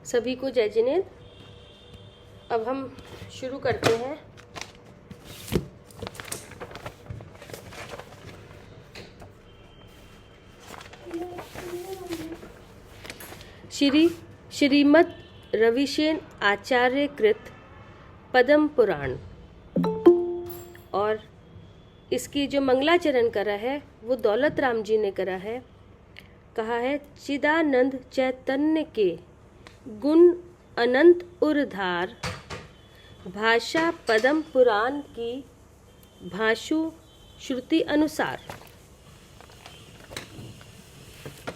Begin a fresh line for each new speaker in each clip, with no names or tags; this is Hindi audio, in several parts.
सभी को जय जिनेंद्र। अब हम शुरू करते हैं। श्रीमद् रविशेन आचार्य कृत पद्म पुराण, और इसकी जो मंगलाचरण करा है वो दौलत राम जी ने करा है। कहा है, चिदानंद चैतन्य के गुण अनंत उर्धार, भाषा पद्म पुराण की भाषु श्रुति अनुसार।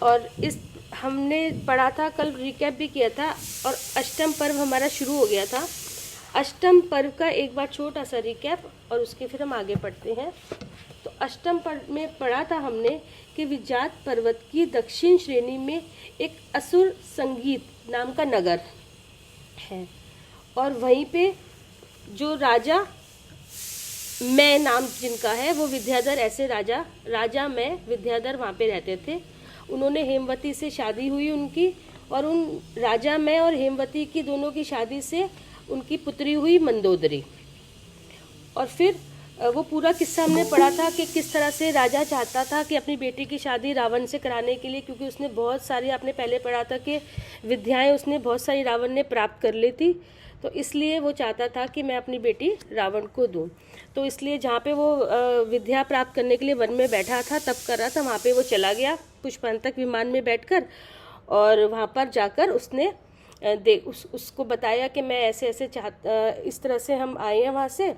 और इस हमने पढ़ा था, कल रिकैप भी किया था, और अष्टम पर्व हमारा शुरू हो गया था। अष्टम पर्व का एक बार छोटा सा रिकैप और उसके फिर हम आगे पढ़ते हैं। तो अष्टम पर्व में पढ़ा था हमने कि विजात पर्वत की दक्षिण श्रेणी में एक असुर संगीत नाम का नगर है, और वहीं पे जो राजा मैं नाम जिनका है वो विद्याधर, ऐसे राजा मैं विद्याधर वहाँ पे रहते थे। उन्होंने हेमवती से शादी हुई उनकी, और उन राजा मैं और हेमवती की दोनों की शादी से उनकी पुत्री हुई मंदोदरी। और फिर वो पूरा किस्सा हमने पढ़ा था कि किस तरह से राजा चाहता था कि अपनी बेटी की शादी रावण से कराने के लिए, क्योंकि उसने बहुत सारी, आपने पहले पढ़ा था कि विद्याएं उसने बहुत सारी रावण ने प्राप्त कर ली थी, तो इसलिए वो चाहता था कि मैं अपनी बेटी रावण को दूं। तो इसलिए जहाँ पे वो विद्या प्राप्त करने के लिए वन में बैठा था, तब कर रहा था, वहाँ पे वो चला गया पुष्पांतक विमान में बैठकर, और वहाँ पर जाकर उसने उसको बताया कि मैं ऐसे ऐसे इस तरह से हम आए हैं वहाँ से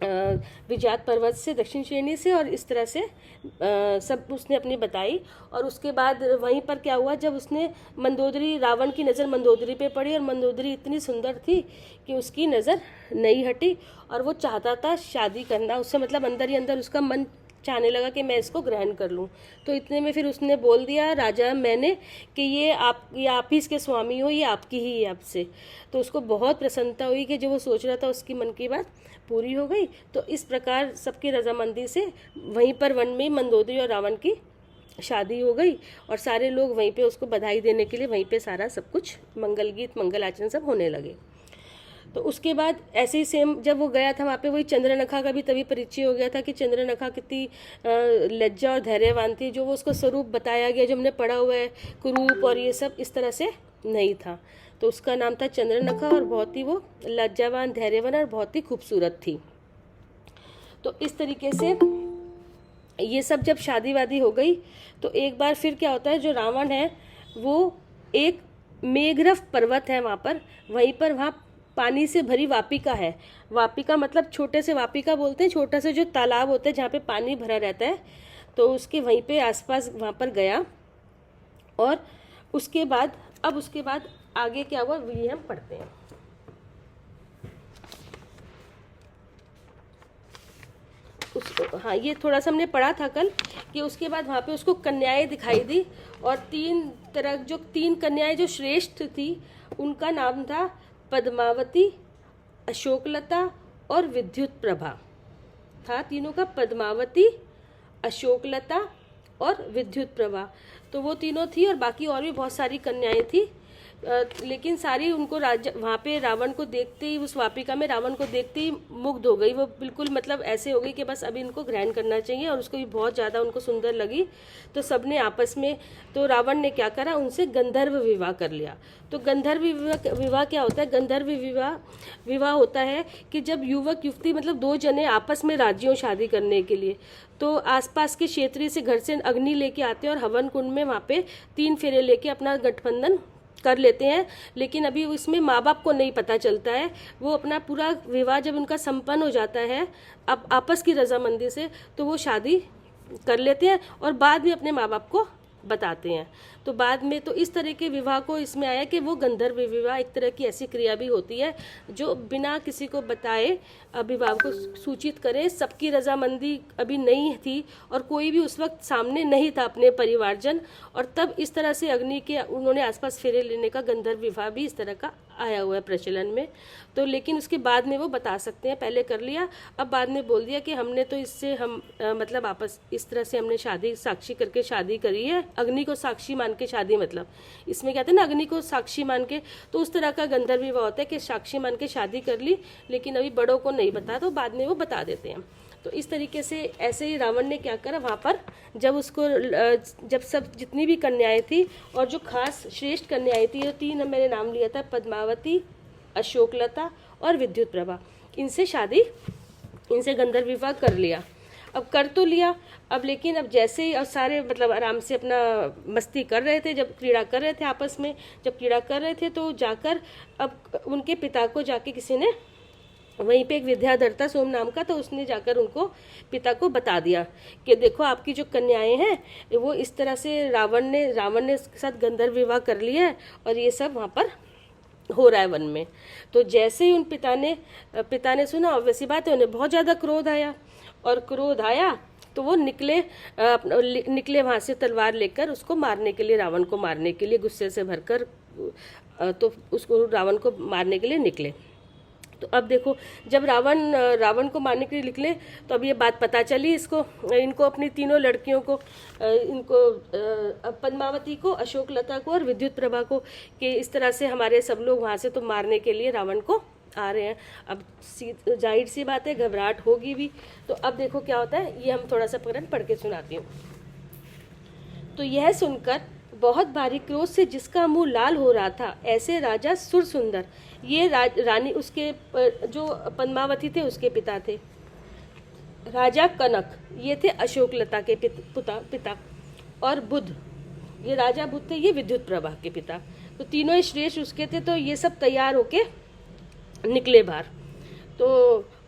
विजात पर्वत से, दक्षिण श्रेणी से, और इस तरह से सब उसने अपनी बताई। और उसके बाद वहीं पर क्या हुआ, जब उसने मंदोदरी, रावण की नज़र मंदोदरी पे पड़ी, और मंदोदरी इतनी सुंदर थी कि उसकी नज़र नहीं हटी, और वो चाहता था शादी करना उससे, मतलब अंदर ही अंदर उसका मन चाहने लगा कि मैं इसको ग्रहण कर लूं। तो इतने में फिर उसने बोल दिया राजा मैंने कि ये आप ही इसके स्वामी हो, ये आपकी ही है आपसे। तो उसको बहुत प्रसन्नता हुई कि जो वो सोच रहा था उसकी मन की बात पूरी हो गई। तो इस प्रकार सबकी रजामंदी से वहीं पर वन में मंदोदरी और रावण की शादी हो गई, और सारे लोग वहीं पे उसको बधाई देने के लिए वहीं पे सारा सब कुछ मंगल गीत मंगल आचरण सब होने लगे। तो उसके बाद ऐसे ही सेम जब वो गया था वहाँ पे, वही चंद्रनखा का भी तभी परिचय हो गया था कि चंद्रनखा कितनी लज्जा और धैर्यवान थी। जो वो उसको स्वरूप बताया गया, जो हमने पढ़ा हुआ है कुरूप और ये सब, इस तरह से नहीं था। तो उसका नाम था चंद्रनखा, और बहुत ही वो लज्जावान, धैर्यवान और बहुत ही खूबसूरत थी। तो इस तरीके से ये सब जब शादी वादी हो गई, तो एक बार फिर क्या होता है, जो रावण है वो एक मेघरव पर्वत है वहाँ पर, वहीं पर वहाँ पानी से भरी वापिका है। वापिका मतलब छोटे से वापिका बोलते हैं, छोटा से जो तालाब होता है जहाँ पे पानी भरा रहता है। तो उसके वहीं पे आसपास वहाँ पर गया, और उसके बाद आगे क्या हुआ ये हम पढ़ते हैं। हाँ, ये थोड़ा सा हमने पढ़ा था कल कि उसके बाद वहाँ पे उसको कन्याएं दिखाई दी, और तीन कन्याएं जो श्रेष्ठ थी उनका नाम था पद्मावती, अशोकलता और विद्युत प्रभा था। तीनों का पद्मावती, अशोकलता और विद्युत प्रभा, तो वो तीनों थी, और बाकी और भी बहुत सारी कन्याएं थी। लेकिन सारी उनको वहाँ पे रावण को देखते ही, उस वापिका में रावण को देखते ही मुग्ध हो गई। वो बिल्कुल मतलब ऐसे हो गई कि बस अभी इनको ग्रहण करना चाहिए, और उसको भी बहुत ज़्यादा उनको सुंदर लगी। तो सबने आपस में, तो रावण ने क्या करा, उनसे गंधर्व विवाह कर लिया। तो गंधर्व विवाह क्या होता है? गंधर्व विवाह होता है कि जब युवक युवती, मतलब दो जने आपस में राजी हो शादी करने के लिए, तो आसपास के क्षेत्रीय से घर से अग्नि लेके आते हैं, और हवन कुंड में वहाँ पे 3 फेरे लेके अपना गठबंधन कर लेते हैं। लेकिन अभी इसमें माँ बाप को नहीं पता चलता है। वो अपना पूरा विवाह जब उनका संपन्न हो जाता है अब आपस की रजामंदी से, तो वो शादी कर लेते हैं, और बाद में अपने माँ बाप को बताते हैं। तो बाद में तो इस तरह के विवाह को इसमें आया कि वो गंधर्व विवाह एक तरह की ऐसी क्रिया भी होती है जो बिना किसी को बताए विवाह को सूचित करे। सबकी रजामंदी अभी नहीं थी, और कोई भी उस वक्त सामने नहीं था अपने परिवारजन, और तब इस तरह से अग्नि के उन्होंने आसपास फेरे लेने का गंधर्व विवाह भी इस तरह का आया हुआ है प्रचलन में। तो लेकिन उसके बाद में वो बता सकते हैं, पहले कर लिया, अब बाद में बोल दिया कि हमने तो इससे हम मतलब आपस इस तरह से हमने शादी साक्षी करके शादी करी है, अग्नि को साक्षी मान के शादी, मतलब इसमें कहते हैं ना अग्नि को साक्षी मान के, तो उस तरह का गंधर्व विवाह होता है कि साक्षी मान के शादी कर ली, लेकिन अभी बड़ों को नहीं बता, तो बाद में वो बता देते हैं। तो इस तरीके से ऐसे ही रावण ने क्या करा वहाँ पर, जब उसको जब सब जितनी भी कन्याएं थी और जो खास श्रेष्ठ कन्याएं थी, ये 3 मैंने नाम लिया था, पद्मावती, अशोकलता और विद्युत प्रभा, इनसे गंधर्व विवाह कर लिया। अब कर तो लिया, अब लेकिन अब जैसे ही अब सारे मतलब आराम से अपना मस्ती कर रहे थे, जब क्रीड़ा कर रहे थे आपस में, जब क्रीड़ा कर रहे थे तो जाकर अब उनके पिता को जाके किसी ने, वहीं पे एक विद्याधर था सोम नाम का, तो उसने जाकर उनको पिता को बता दिया कि देखो आपकी जो कन्याएं हैं वो इस तरह से रावण ने इसके साथ गंधर्व विवाह कर लिया है और ये सब वहाँ पर हो रहा है वन में। तो जैसे ही उन पिता ने सुना, वैसी बात है, उन्हें बहुत ज़्यादा क्रोध आया, और क्रोध आया तो वो निकले वहाँ से तलवार लेकर उसको मारने के लिए, रावण को मारने के लिए गुस्से से भरकर, तो उसको रावण को मारने के लिए निकले। तो अब देखो जब रावण को मारने के लिए निकले, तो अब ये बात पता चली इनको अपनी तीनों लड़कियों को, पद्मावती को, अशोकलता को और विद्युत प्रभा को, कि इस तरह से हमारे सब लोग वहाँ से तो मारने के लिए रावण को आ रहे हैं। अब जाहिर सी बात है घबराहट होगी भी। तो अब देखो क्या होता है, ये हम थोड़ा सा प्रकरण पढ़ के सुनाती हूँ। तो यह सुनकर बहुत भारी क्रोध से जिसका मुंह लाल हो रहा था, ऐसे राजा सुरसुंदर, ये रानी उसके जो पद्मावती थे उसके पिता थे, राजा कनक ये थे अशोकलता के पिता, और बुध ये राजा बुध थे, ये विद्युत प्रभा के पिता। तो तीनों ही श्रेष्ठ उसके थे। तो ये सब तैयार होके निकले बाहर। तो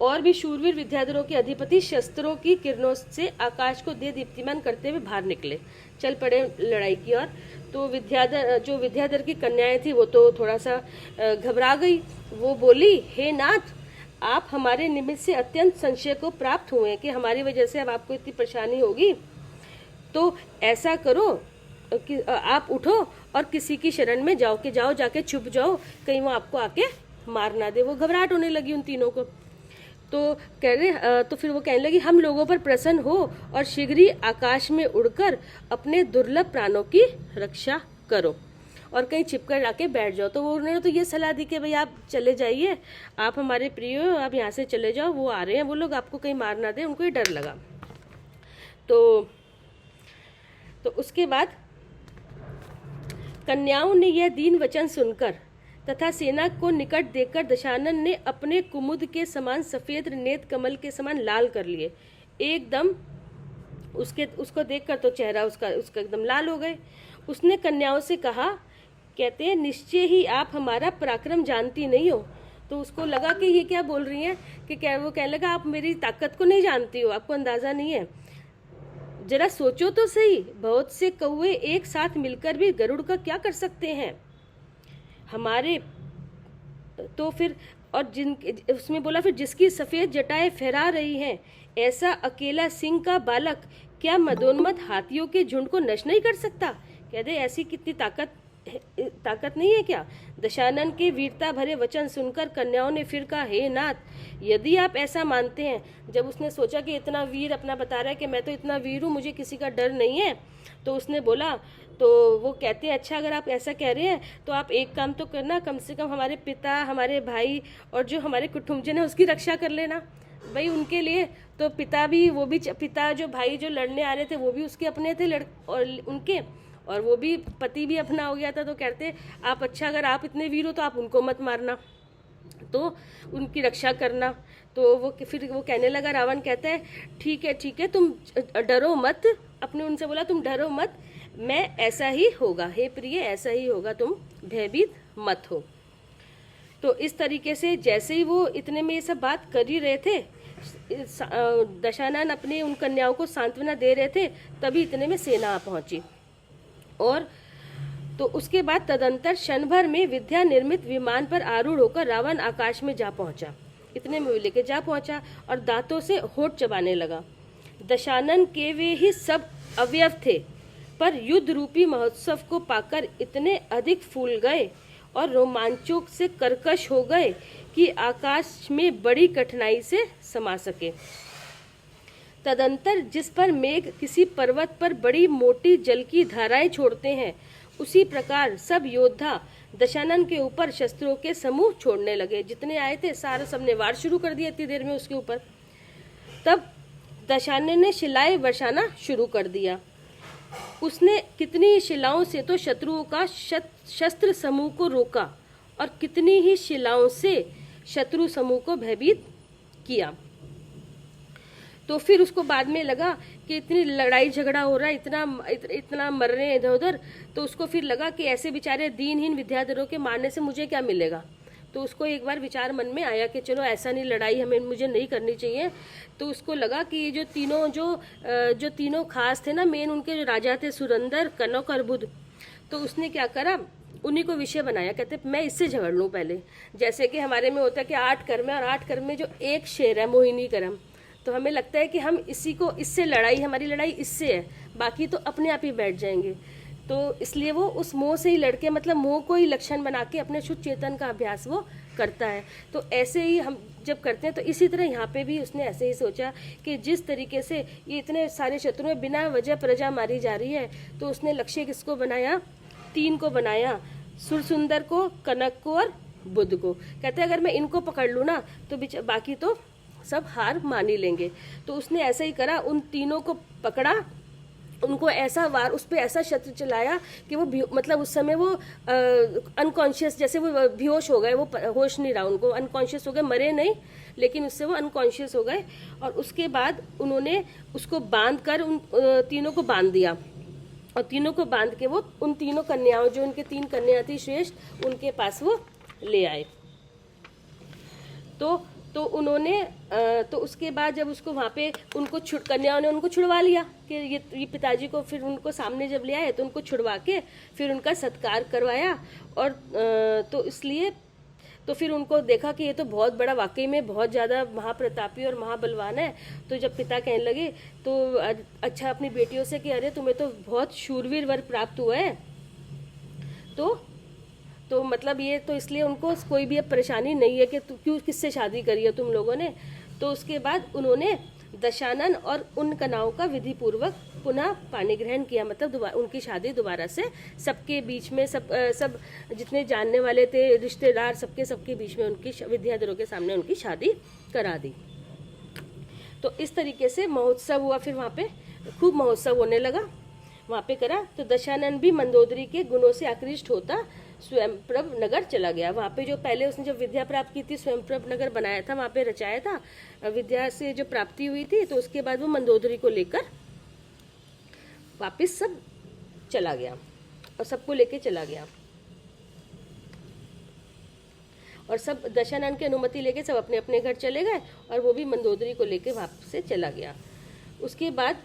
और भी शूरवीर विद्याधरों के अधिपति शस्त्रों की किरणों से आकाश को दे दीप्तिमान करते हुए बाहर निकले, चल पड़े लड़ाई की ओर। तो विद्याधर की कन्याएं थी वो तो थोड़ा सा घबरा गई। वो बोली, हे नाथ, आप हमारे निमित्त से अत्यंत संशय को प्राप्त हुए हैं कि हमारी वजह से अब आपको इतनी परेशानी होगी। तो ऐसा करो कि आप उठो और किसी की शरण में जाओ जाके छुप जाओ, कहीं वो आपको आके मार ना दे। वो घबराहट होने लगी उन तीनों को। तो फिर वो कहने लगी, हम लोगों पर प्रसन्न हो और शीघ्र ही आकाश में उड़कर अपने दुर्लभ प्राणों की रक्षा करो और कहीं छिपकर लाके बैठ जाओ। तो वो उन्होंने तो ये सलाह दी कि भाई आप चले जाइए, आप हमारे प्रिय हो, आप यहाँ से चले जाओ, वो आ रहे हैं वो लोग, आपको कहीं मार ना दे। उनको ही डर लगा। तो उसके बाद कन्याओं ने यह दीन वचन सुनकर तथा सेना को निकट देखकर दशानन ने अपने कुमुद के समान सफेद नेत्र कमल के समान लाल कर लिए। एकदम उसको देखकर तो चेहरा उसका एकदम लाल हो गए। उसने कन्याओं से कहा, कहते हैं, निश्चय ही आप हमारा पराक्रम जानती नहीं हो। तो उसको लगा कि ये क्या बोल रही हैं, कि क्या वो कहने लगा, आप मेरी ताकत को नहीं जानती हो, आपको अंदाजा नहीं है। जरा सोचो तो सही, बहुत से कौवे एक साथ मिलकर भी गरुड़ का क्या कर सकते हैं हमारे। तो फिर और उसमें बोला, फिर जिसकी सफेद जटाएं फहरा रही हैं, ऐसा अकेला सिंह का बालक क्या मदोन्मत्त हाथियों के झुंड को नष्ट नहीं कर सकता। कहते ऐसी कितनी ताकत नहीं है क्या। दशानन के वीरता भरे वचन सुनकर कन्याओं ने फिर कहा, हे नाथ, यदि आप ऐसा मानते हैं। जब उसने सोचा कि इतना वीर अपना बता रहा है कि मैं तो इतना वीर हूँ, मुझे किसी का डर नहीं है, तो उसने बोला, तो वो कहते हैं, अच्छा अगर आप ऐसा कह रहे हैं तो आप एक काम तो करना, कम से कम हमारे पिता, हमारे भाई और जो हमारे कुटुंबजन है उसकी रक्षा कर लेना। भाई उनके लिए तो पिता जो भाई जो लड़ने आ रहे थे वो भी उसके अपने थे और वो भी पति भी अपना हो गया था। तो कहते आप, अच्छा अगर आप इतने वीर हो तो आप उनको मत मारना, तो उनकी रक्षा करना। तो फिर वो कहने लगा, रावण कहता है, ठीक है, तुम डरो मत। अपने उनसे बोला, तुम डरो मत, मैं ऐसा ही होगा, हे प्रिय ऐसा ही होगा, तुम भयभीत मत हो। तो इस तरीके से जैसे ही वो इतने में ये सब बात कर ही रहे थे, दशानन अपने उन कन्याओं को सांत्वना दे रहे थे, तभी इतने में सेना पहुंची। और तो उसके बाद तदंतर क्षण भर में विद्या निर्मित विमान पर आरूढ़ होकर रावण आकाश में जा पहुंचा। इतने में लेके जा पहुंचा और दांतों से होठ चबाने लगा। दशानन के वे ही सब अवयव थे, पर युद्ध रूपी महोत्सव को पाकर इतने अधिक फूल गए और रोमांचों से कर्कश हो गए कि आकाश में बड़ी कठिनाई से समा सके। तदंतर जिस पर मेघ किसी पर्वत पर बड़ी मोटी जल की धाराएं छोड़ते हैं, उसी प्रकार सब योद्धा दशानन के ऊपर शस्त्रों के समूह छोड़ने लगे। जितने आए थे सारे सबने वार शुरू कर दिया इतनी देर में उसके ऊपर। तब दशानन ने शिलाएं बरसाना शुरू कर दिया। उसने कितनी शिलाओं से तो शत्रुओं का शस्त्र समूह को रोका और कितनी ही शिलाओं से शत्रु समूह को भयभीत किया। तो फिर उसको बाद में लगा कि इतनी लड़ाई झगड़ा हो रहा है, इतना मर रहे हैं इधर उधर, तो उसको फिर लगा कि ऐसे बेचारे दीनहीन विद्याधरों के मारने से मुझे क्या मिलेगा। तो उसको एक बार विचार मन में आया कि चलो ऐसा नहीं, लड़ाई मुझे नहीं करनी चाहिए। तो उसको लगा कि ये जो तीनों खास थे ना, मेन उनके जो राजा थे, सुरंदर, कनक और बुध, तो उसने क्या करा, उन्हीं को विषय बनाया। कहते मैं इससे झगड़ लूँ पहले। जैसे कि हमारे में होता है कि 8 कर्म है और 8 कर्म में जो एक शेर है मोहिनी कर्म, तो हमें लगता है कि हम इससे लड़ाई, हमारी लड़ाई इससे है, बाकी तो अपने आप ही बैठ जाएंगे। तो इसलिए वो उस मोह से ही लड़के, मतलब मोह को ही लक्षण बना के अपने शुद्ध चेतन का अभ्यास वो करता है। तो ऐसे ही हम जब करते हैं, तो इसी तरह यहाँ पे भी उसने ऐसे ही सोचा कि जिस तरीके से ये इतने सारे शत्रु में बिना वजह प्रजा मारी जा रही है, तो उसने लक्ष्य किसको बनाया, 3 को बनाया, सुरसुंदर को, कनक को और बुध को। कहते अगर मैं इनको पकड़ लूँ ना तो बाकी तो सब हार मान ही लेंगे। तो उसने ऐसा ही करा, उन तीनों को पकड़ा, उनको ऐसा वार, उस पर ऐसा शस्त्र चलाया कि वो मतलब उस समय वो अनकॉन्शियस, जैसे वो बेहोश हो गए, वो होश नहीं रहा, उनको अनकॉन्शियस हो गए, मरे नहीं लेकिन उससे वो अनकॉन्शियस हो गए। और उसके बाद उन्होंने उसको बांध कर उन तीनों को बांध दिया, और तीनों को बांध के वो उन तीनों कन्याओं, जो उनके 3 कन्या थी श्रेष्ठ, उनके पास वो ले आए। तो उन्होंने तो उसके बाद जब उसको वहाँ पे उनको कन्याओं ने उनको छुड़वा लिया कि ये पिताजी को, फिर उनको सामने जब ले आए तो उनको छुड़वा के फिर उनका सत्कार करवाया। और तो इसलिए तो फिर उनको देखा कि ये तो बहुत बड़ा, वाकई में बहुत ज़्यादा महाप्रतापी और महाबलवान है। तो जब पिता कहने लगे तो अच्छा अपनी बेटियों से कि अरे तुम्हें तो बहुत शूरवीर वर प्राप्त हुआ है, तो मतलब ये तो इसलिए उनको कोई भी अब परेशानी नहीं है कि क्यों किससे शादी करी है तुम लोगों ने। तो उसके बाद उन्होंने दशानन और उन कन्याओं का विधि पूर्वक पुनः पाणी ग्रहण किया, मतलब उनकी शादी दोबारा से सबके बीच में, सब जितने जानने वाले थे, रिश्तेदार, सबके बीच में उनकी विद्याधरों के सामने उनकी शादी करा दी। तो इस तरीके से महोत्सव हुआ। फिर वहाँ पे खूब महोत्सव होने लगा, वहाँ पे करा। तो दशानन भी मंदोदरी के गुणों से आकृष्ट होता स्वयंप्रभ नगर चला गया। वहाँ पे जो पहले उसने जब विद्या प्राप्त की थी, स्वयंप्रभ नगर बनाया था, वहाँ पे रचाया था, विद्या से जो प्राप्ति हुई थी, तो उसके बाद वो मंदोदरी को लेकर वापस सब चला गया और सबको लेके चला गया। और सब दशानन की अनुमति लेके सब अपने अपने घर चले गए, और वो भी मंदोदरी को लेके वापस से चला गया। उसके बाद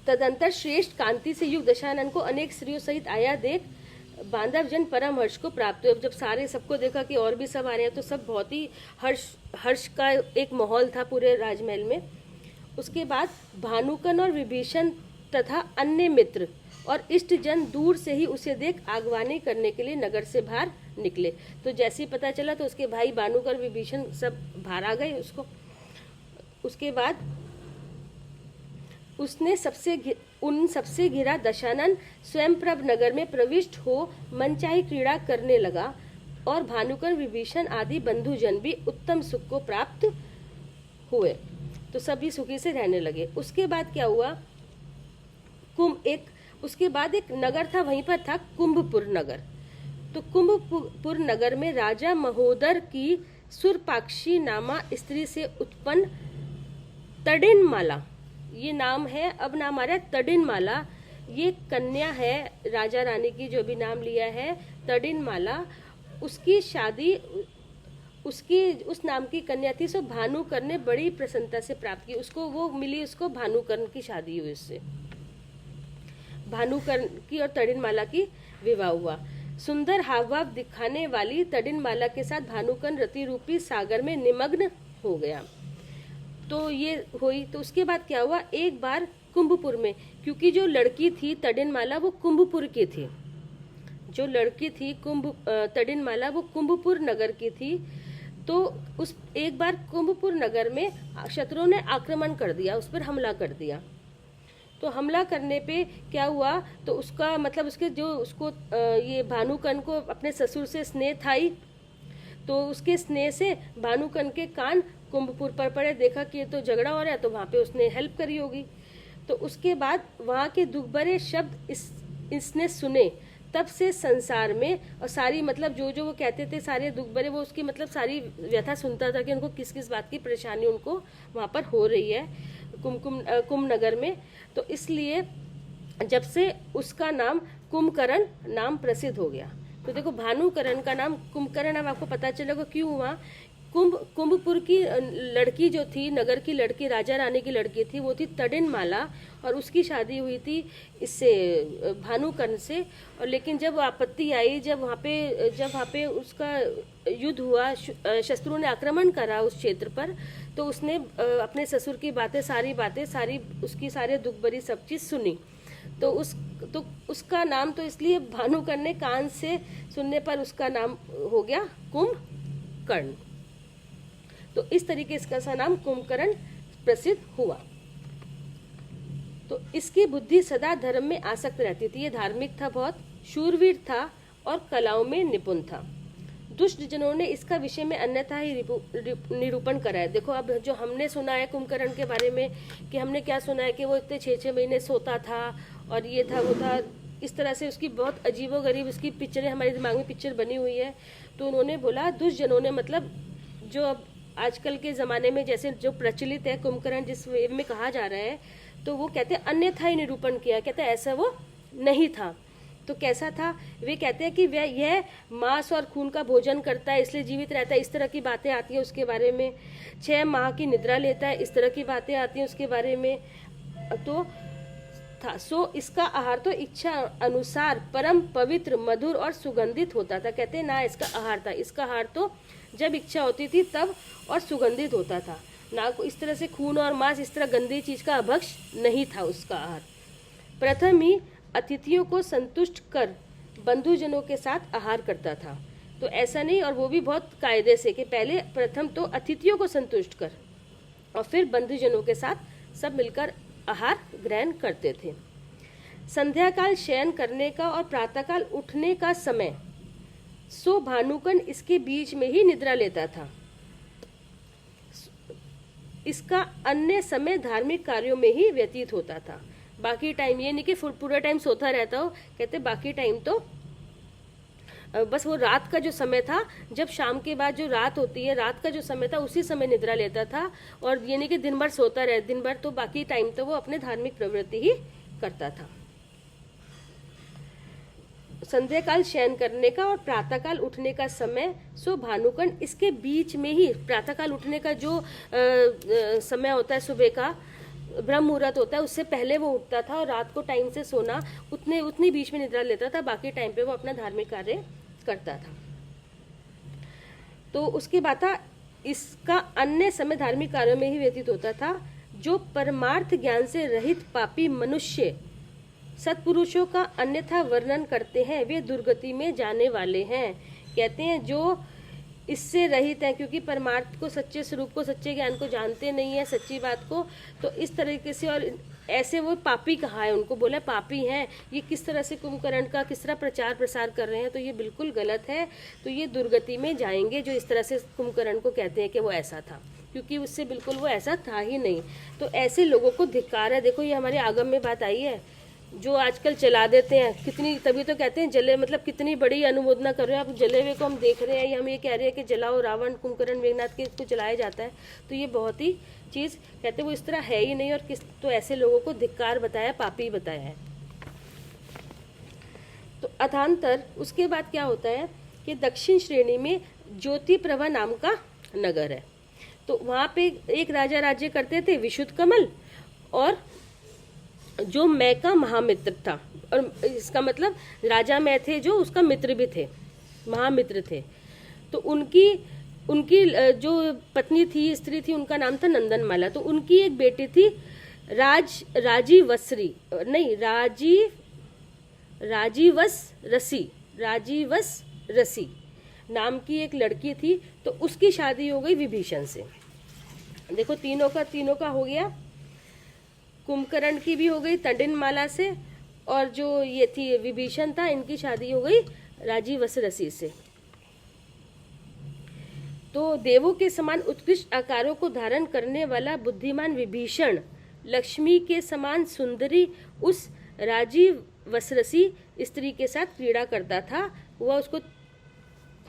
तदंतर श्रेष्ठ कांति से युक्त दशानन को अनेक स्त्रियों सहित आया देख बांधव जन परम हर्ष को प्राप्त हुए। जब सारे सबको देखा कि और भी सब आ रहे हैं, तो सब बहुत ही हर्ष का एक माहौल था पूरे राजमहल में। उसके बाद भानुकन और विभीषण तथा अन्य मित्र और इष्ट जन दूर से ही उसे देख आगवानी करने के लिए नगर से बाहर निकले। तो जैसे ही पता चला तो उसके भाई भानुकर, विभीषण सब बाहर आ गए उसको। उसके बाद उसने सबसे घिरा दशानन स्वयंप्रभ नगर में प्रविष्ट हो मनचाही क्रीड़ा करने लगा, और भानुकर, विभीषण आदि बंधुजन भी उत्तम सुख को प्राप्त हुए। तो सभी सुखी से रहने लगे। उसके बाद क्या हुआ, उसके बाद एक नगर था, वहीं पर था कुंभपुर नगर। तो कुंभपुर नगर में राजा महोदर की सुरपाक्षी नामा स्त्री से उत्पन्न तडिनमाला, ये नाम है, अब नाम आ रहा है तडिनमाला, ये कन्या है राजा रानी की, जो भी नाम लिया है तडिनमाला, उसकी शादी उस नाम की कन्या थी, सो भानुकर ने बड़ी प्रसन्नता से प्राप्त की। उसको वो मिली, उसको भानुकर की शादी हुई, उससे भानुकर की और तडिनमाला की विवाह हुआ। सुंदर हाव भाव दिखाने वाली तडिनमाला के साथ भानुकर रति रूपी सागर में निमग्न हो गया। तो ये हुई। तो उसके बाद क्या हुआ, एक बार कुंभपुर में, क्योंकि जो लड़की थी तडिनमाला वो कुंभपुर की थी, जो लड़की थी तडिनमाला, वो कुंभपुर नगर की थी। तो उस एक बार कुंभपुर नगर में शत्रुओं ने आक्रमण कर दिया, उस पर हमला कर दिया। तो हमला करने पे क्या हुआ, तो उसका मतलब उसके जो उसको ये भानुकन को अपने ससुर से स्नेह था ही, तो उसके स्नेह से भानुकन के कान कुंभपुर पर पड़े। देखा कि ये तो झगड़ा हो रहा है, तो वहाँ पे उसने हेल्प करी होगी। तो उसके बाद वहाँ के दुख भरे शब्द इसने सुने। तब से संसार में और सारी मतलब जो वो कहते थे सारे दुख भरे, वो उसकी मतलब सारी व्यथा सुनता था कि उनको किस किस बात की परेशानी उनको वहाँ पर हो रही है कुंभ नगर में। तो इसलिए जब से उसका नाम कुंभकर्ण नाम प्रसिद्ध हो गया। तो देखो भानुकरण का नाम कुंभकर्ण, अब आपको पता चलेगा क्यों हुआ। कुंभपुर की लड़की जो थी, नगर की लड़की, राजा रानी की लड़की थी, वो थी तडिनमाला, और उसकी शादी हुई थी इससे भानुकर्ण से। और लेकिन जब आपत्ति आई, जब वहाँ पे उसका युद्ध हुआ, शत्रुओं ने आक्रमण करा उस क्षेत्र पर, तो उसने अपने ससुर की बातें सारी उसकी सारे दुख भरी सब चीज़ सुनी। तो उसका नाम तो इसलिए भानुकर्ण ने कान से सुनने पर उसका नाम हो गया कुंभकर्ण। तो इस तरीके से इसका नाम कुंभकर्ण प्रसिद्ध हुआ। तो इसकी बुद्धि सदा धर्म में आसक्त रहती थी। ये धार्मिक था, बहुत शूरवीर था और कलाओं में निपुण था। दुष्ट जनों ने इसका विषय में अन्यथा ही निरूपण करा है। देखो अब जो हमने सुना है कुंभकर्ण के बारे में, कि हमने क्या सुना है कि वो इतने 6-6 महीने सोता था और ये था वो था, इस तरह से उसकी बहुत अजीबोगरीब उसकी पिक्चरें हमारे दिमाग में पिक्चर बनी हुई है। तो उन्होंने बोला दुष्ट जनों ने, मतलब जो अब आजकल के ज़माने में जैसे जो प्रचलित है कुंभकर्ण जिस वे में कहा जा रहा है, तो वो कहते हैं अन्यथा ही निरूपण किया, कहते हैं ऐसा वो नहीं था। तो कैसा था, वे कहते हैं कि वह यह मांस और खून का भोजन करता है इसलिए जीवित रहता है, इस तरह की बातें आती हैं उसके बारे में। 6 माह की निद्रा लेता है, इस तरह की बातें आती हैं उसके बारे में। तो था सो इसका आहार तो इच्छा अनुसार परम पवित्र, मधुर और सुगंधित होता था। कहते हैं ना इसका आहार था, इसका आहार तो जब इच्छा होती थी तब और सुगंधित होता था, ना को इस तरह से खून और मांस इस तरह गंदी चीज का अभक्ष नहीं था उसका आहार। प्रथम ही अतिथियों को संतुष्ट कर बंधुजनों के साथ आहार करता था। तो ऐसा नहीं, और वो भी बहुत कायदे से, कि पहले प्रथम तो अतिथियों को संतुष्ट कर और फिर बंधुजनों के साथ सब मिलकर आहार ग्रहण करते थे। संध्याकाल शयन करने का और प्रातःकाल उठने का समय सो भानुकन इसके बीच में ही निद्रा लेता था। इसका अन्य समय धार्मिक कार्यों में ही व्यतीत होता था। बाकी टाइम ये नहीं कि पूरा टाइम सोता रहता हो, कहते बाकी टाइम तो बस वो रात का जो समय था, जब शाम के बाद जो रात होती है, रात का जो समय था उसी समय निद्रा लेता था। और ये नहीं कि दिन भर सोता रहे, दिन भर तो बाकी टाइम तो वो अपने धार्मिक प्रवृत्ति ही करता था। संध्याकाल शयन करने का और प्रातःकाल उठने का समय सो भानुकन इसके बीच में ही, प्रातःकाल उठने का जो समय होता है सुबह का ब्रह्म मुहूर्त होता है, उससे पहले वो उठता था और रात को टाइम से सोना, उतनी बीच में निद्रा लेता था, बाकी टाइम पे वो अपना धार्मिक कार्य करता था। तो उसके बाद था इसका अन्य समय धार्मिक कार्यों में ही व्यतीत होता था। जो परमार्थ ज्ञान से रहित पापी मनुष्य सत्पुरुषों का अन्यथा वर्णन करते हैं, वे दुर्गति में जाने वाले हैं। कहते हैं जो इससे रहित है, क्योंकि परमार्थ को, सच्चे स्वरूप को, सच्चे ज्ञान को जानते नहीं है, सच्ची बात को, तो इस तरीके से और ऐसे वो पापी कहा है, उनको बोला पापी हैं। ये किस तरह से कुंभकर्ण का किस तरह प्रचार प्रसार कर रहे हैं, तो ये बिल्कुल गलत है। तो ये दुर्गति में जाएंगे जो इस तरह से कुंभकर्ण को कहते हैं कि वो ऐसा था, क्योंकि उससे बिल्कुल वो ऐसा था ही नहीं। तो ऐसे लोगों को धिक्कार है। देखो ये हमारे आगम में बात आई है, जो आजकल चला देते हैं कितनी, तभी तो कहते हैं जले, मतलब कितनी बड़ी अनुमोदना कर रहे हैं आप, जले हुए को हम देख रहे हैं, या हम ये कह रहे हैं कि जलाओ रावण, कुंभकर्ण मेघनाथ के इसको जलाया जाता है। तो ये बहुत ही चीज़ कहते हैं वो इस तरह है ही नहीं, और किस तो ऐसे लोगों को धिक्कार बताया, पापी बताया है। तो अथांतर उसके बाद क्या होता है कि दक्षिण श्रेणी में ज्योति प्रभा नाम का नगर है। तो वहाँ पे एक राजा राज्य करते थे, विशुद्ध कमल, और जो मैं का महामित्र था, और इसका मतलब राजा मैं थे जो उसका मित्र भी थे, महामित्र थे। तो उनकी जो पत्नी थी, स्त्री थी, उनका नाम था नंदनमाला। तो उनकी एक बेटी थी राजीवस रसी, राजीवस रसी नाम की एक लड़की थी, तो उसकी शादी हो गई विभीषण से। देखो तीनों का हो गया, कुंभकर्ण की भी हो गई तंडिनमाला से, और जो ये थी विभीषण था, इनकी शादी हो गई राजीवस रसी से। तो देवों के समान उत्कृष्ट आकारों को धारण करने वाला बुद्धिमान विभीषण लक्ष्मी के समान सुंदरी उस राजीव वसरसी स्त्री के साथ क्रीड़ा करता था। वह उसको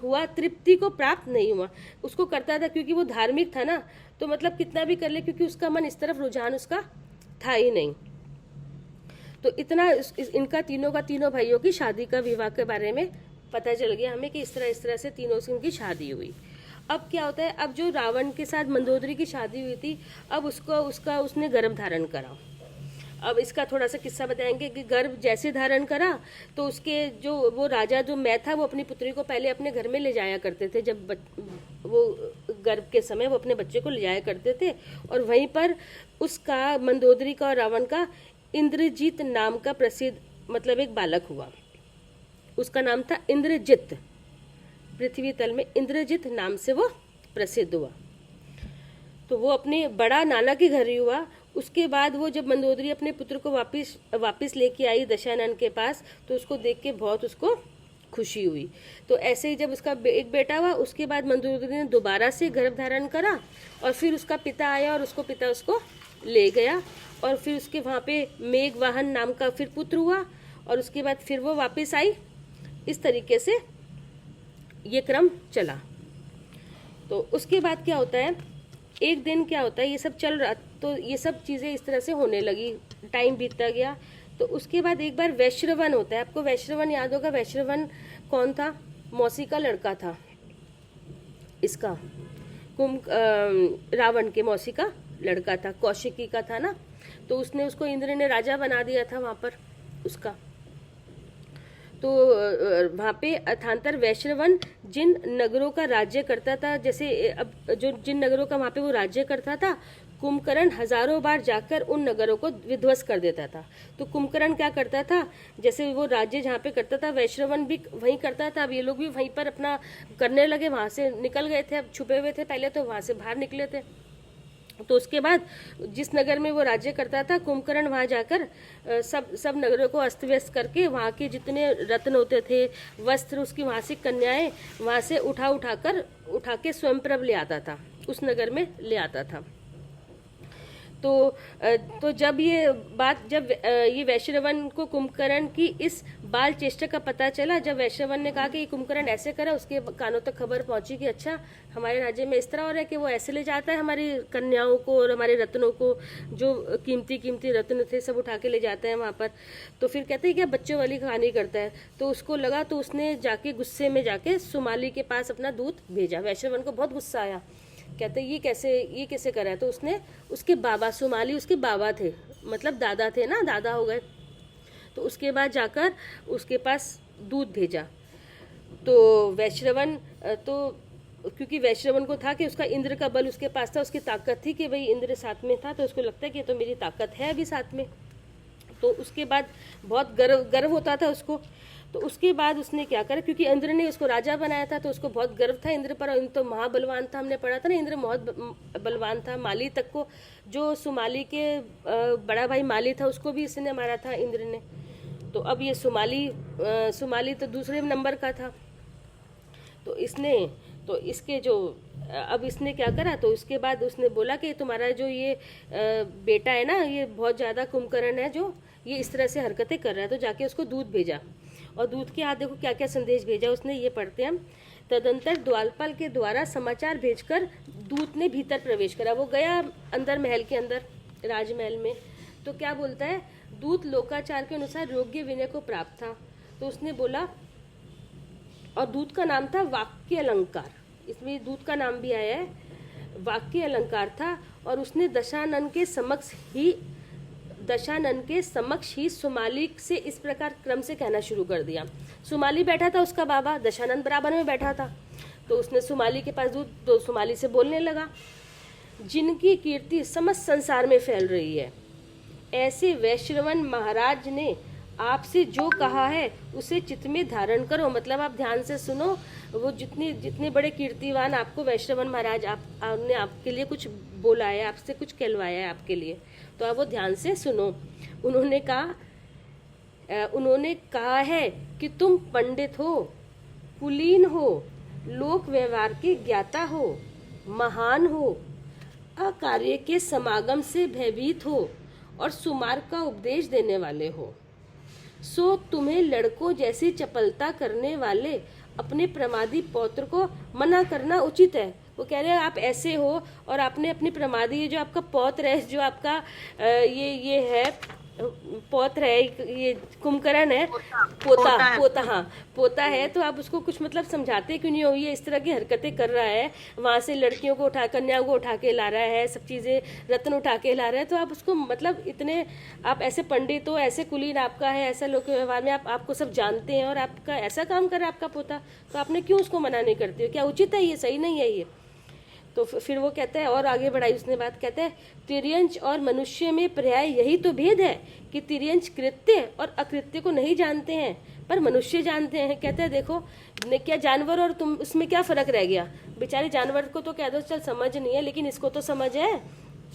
हुआ तृप्ति को प्राप्त नहीं हुआ, उसको करता था क्योंकि वो धार्मिक था ना, तो मतलब कितना भी कर ले, क्योंकि उसका मन इस तरफ रुझान उसका था ही नहीं। तो इतना इनका तीनों भाइयों की शादी का विवाह के बारे में पता चल गया हमें कि इस तरह से तीनों से उनकी शादी हुई। अब क्या होता है, अब जो रावण के साथ मंदोदरी की शादी हुई थी, अब उसने गर्भ धारण करा। अब इसका थोड़ा सा किस्सा बताएंगे कि गर्भ जैसे धारण करा तो उसके जो वो राजा जो मैं था, वो अपनी पुत्री को पहले अपने घर में ले जाया करते थे। जब वो गर्भ के समय वो अपने बच्चे को ले जाया करते थे, और वहीं पर उसका मंदोदरी का और रावण का इंद्रजीत नाम का प्रसिद्ध मतलब एक बालक हुआ। उसका नाम था इंद्रजित। पृथ्वी तल में इंद्रजित नाम से वो प्रसिद्ध हुआ। तो वो अपने बड़ा नाना के घर ही हुआ। उसके बाद वो जब मंदोदरी अपने पुत्र को वापस लेके आई दशानन के पास, तो उसको देख के बहुत उसको खुशी हुई। तो ऐसे ही जब उसका एक बेटा हुआ, उसके बाद मंदोदरी ने दोबारा से गर्भ धारण करा, और फिर उसका पिता आया और पिता उसको ले गया, और फिर उसके वहाँ पे मेघवाहन नाम का फिर पुत्र हुआ, और उसके बाद फिर वो वापस आई। इस तरीके से ये क्रम चला। तो उसके बाद क्या होता है, एक दिन क्या होता है, ये सब चल रहा, तो ये सब चीज़ें इस तरह से होने लगी, टाइम बीतता गया। तो उसके बाद एक बार वैश्रवन होता है। आपको वैश्रवन याद होगा। वैश्रवन कौन था? मौसी का लड़का था इसका, रावण के मौसी का लड़का था, कौशिकी का था ना। तो उसको इंद्र ने राजा बना दिया था वहाँ पर उसका। तो वहाँ पे अथांतर वैश्रवन जिन नगरों का राज्य करता था, जैसे अब जो जिन नगरों का वहाँ पे वो राज्य करता था, कुंभकर्ण हजारों बार जाकर उन नगरों को विध्वंस कर देता था। तो कुंभकर्ण क्या करता था, जैसे वो राज्य जहाँ पे करता था, वैश्रवन भी वहीं करता था। अब ये लोग भी वहीं पर अपना करने लगे, वहाँ से निकल गए थे। अब छुपे हुए थे पहले, तो वहाँ से बाहर निकले थे। तो उसके बाद जिस नगर में वो राज्य करता था, कुंभकर्ण वहाँ जाकर सब नगरों को अस्त व्यस्त करके वहाँ के जितने रत्न होते थे, वस्त्र, उसकी वहाँ से कन्याएं वहाँ से उठा के स्वयंप्रभ ले आता था, उस नगर में ले आता था। तो जब ये वैश्रवन को कुंभकर्ण की इस बाल चेष्टा का पता चला, जब वैश्रवन ने कहा कि ये कुंभकर्ण ऐसे करा, उसके कानों तक खबर पहुंची कि अच्छा हमारे राज्य में इस तरह हो रहा है कि वो ऐसे ले जाता है हमारी कन्याओं को और हमारे रत्नों को, जो कीमती रत्न थे सब उठा के ले जाते हैं वहाँ पर। तो फिर कहते हैं क्या बच्चों वाली कहानी करता है। तो उसको लगा, तो उसने जाके गुस्से में जाके सुमाली के पास अपना दूत भेजा। वैश्रवन को बहुत गुस्सा आया, कहते ये कैसे करा है। तो उसने उसके बाबा, सुमाली उसके बाबा थे, मतलब दादा थे ना, दादा हो गए। तो उसके बाद जाकर उसके पास दूध भेजा। तो वैश्रवन, तो क्योंकि वैश्रवन को था कि उसका इंद्र का बल उसके पास था, उसकी ताकत थी कि भाई इंद्र साथ में था, तो उसको लगता है कि तो मेरी ताकत है अभी साथ में। तो उसके बाद बहुत गर्व होता था उसको। तो उसके बाद उसने क्या करा, क्योंकि इंद्र ने उसको राजा बनाया था, तो उसको बहुत गर्व था इंद्र पर। इंद्र तो महाबलवान था, हमने पढ़ा था ना, इंद्र बहुत बलवान था। माली तक को, जो सुमाली के बड़ा भाई माली था, उसको भी इसने मारा था इंद्र ने। तो अब ये सुमाली तो दूसरे नंबर का था। तो इसके जो अब इसने क्या करा, तो उसके बाद उसने बोला कि तुम्हारा जो ये बेटा है ना, ये बहुत ज़्यादा कुंभकर्ण है, जो ये इस तरह से हरकतें कर रहा है। तो जाके उसको दूध भेजा, और दूध के हाथ देखो क्या क्या संदेश भेजा उसने, ये पढ़ते हैं हम। तदंतर द्वारपाल के द्वारा समाचार भेजकर दूत ने भीतर प्रवेश करा। वो गया अंदर महल के अंदर, राजमहल में। तो क्या बोलता है, दूत लोकाचार के अनुसार योग्य विनय को प्राप्त था। तो उसने बोला, और दूत का नाम था वाक्य अलंकार, इसमें दूत का नाम भी आया है, वाक्य अलंकार था। और उसने दशानन के समक्ष ही सुमाली से इस प्रकार क्रम से कहना शुरू कर दिया। सुमाली बैठा था, उसका बाबा दशानन बराबर में बैठा था। तो उसने सुमाली के पास तो सुमाली से बोलने लगा, जिनकी कीर्ति समस्त संसार में फैल रही है, ऐसे वैश्रवन महाराज ने आपसे जो कहा है उसे चित्त में धारण करो। मतलब आप ध्यान से सुनो। वो जितने बड़े कीर्तिवान आपको वैश्रवण महाराज आपने आपके लिए कुछ बोला है, आपसे कुछ कहलवाया है आपके लिए, तो आप वो ध्यान से सुनो। उन्होंने कहा है कि तुम पंडित हो, कुलीन हो, लोक व्यवहार के ज्ञाता हो, महान हो, अकार्य के समागम से भयभीत हो और सुमार्ग का उपदेश देने वाले हो। सो तुम्हें लड़कों जैसी चपलता करने वाले अपने प्रमादी पौत्र को मना करना उचित है। वो कह रहे हैं आप ऐसे हो और आपने अपनी प्रमादी, ये जो आपका पौत्र है, जो आपका ये है पौत्र है, ये कुंभकर्ण है, पोता हाँ पोता है, तो आप उसको कुछ मतलब समझाते क्यों नहीं हो? ये इस तरह की हरकतें कर रहा है, वहां से लड़कियों को कन्याओं को उठा के ला रहा है, सब चीजें रत्न उठा के ला रहा है, तो आप उसको मतलब इतने आप ऐसे पंडित हो, ऐसे कुलीन आपका है, ऐसा लोक व्यवहार में आपको सब जानते हैं और आपका ऐसा काम कर रहा है आपका पोता, तो आपने क्यों उसको मना नहीं करते हो? क्या उचित है? ये सही नहीं है ये। तो फिर वो कहता है, और आगे बढ़ाई उसने बात, कहता है तिर्यंच और मनुष्य में पर्याय यही तो भेद है कि तिर्यंच कृत्य और अकृत्य को नहीं जानते हैं पर मनुष्य जानते हैं। कहता है देखो क्या जानवर और तुम, उसमें क्या फर्क रह गया? बेचारे जानवर को तो कह दो चल समझ नहीं है, लेकिन इसको तो समझ है।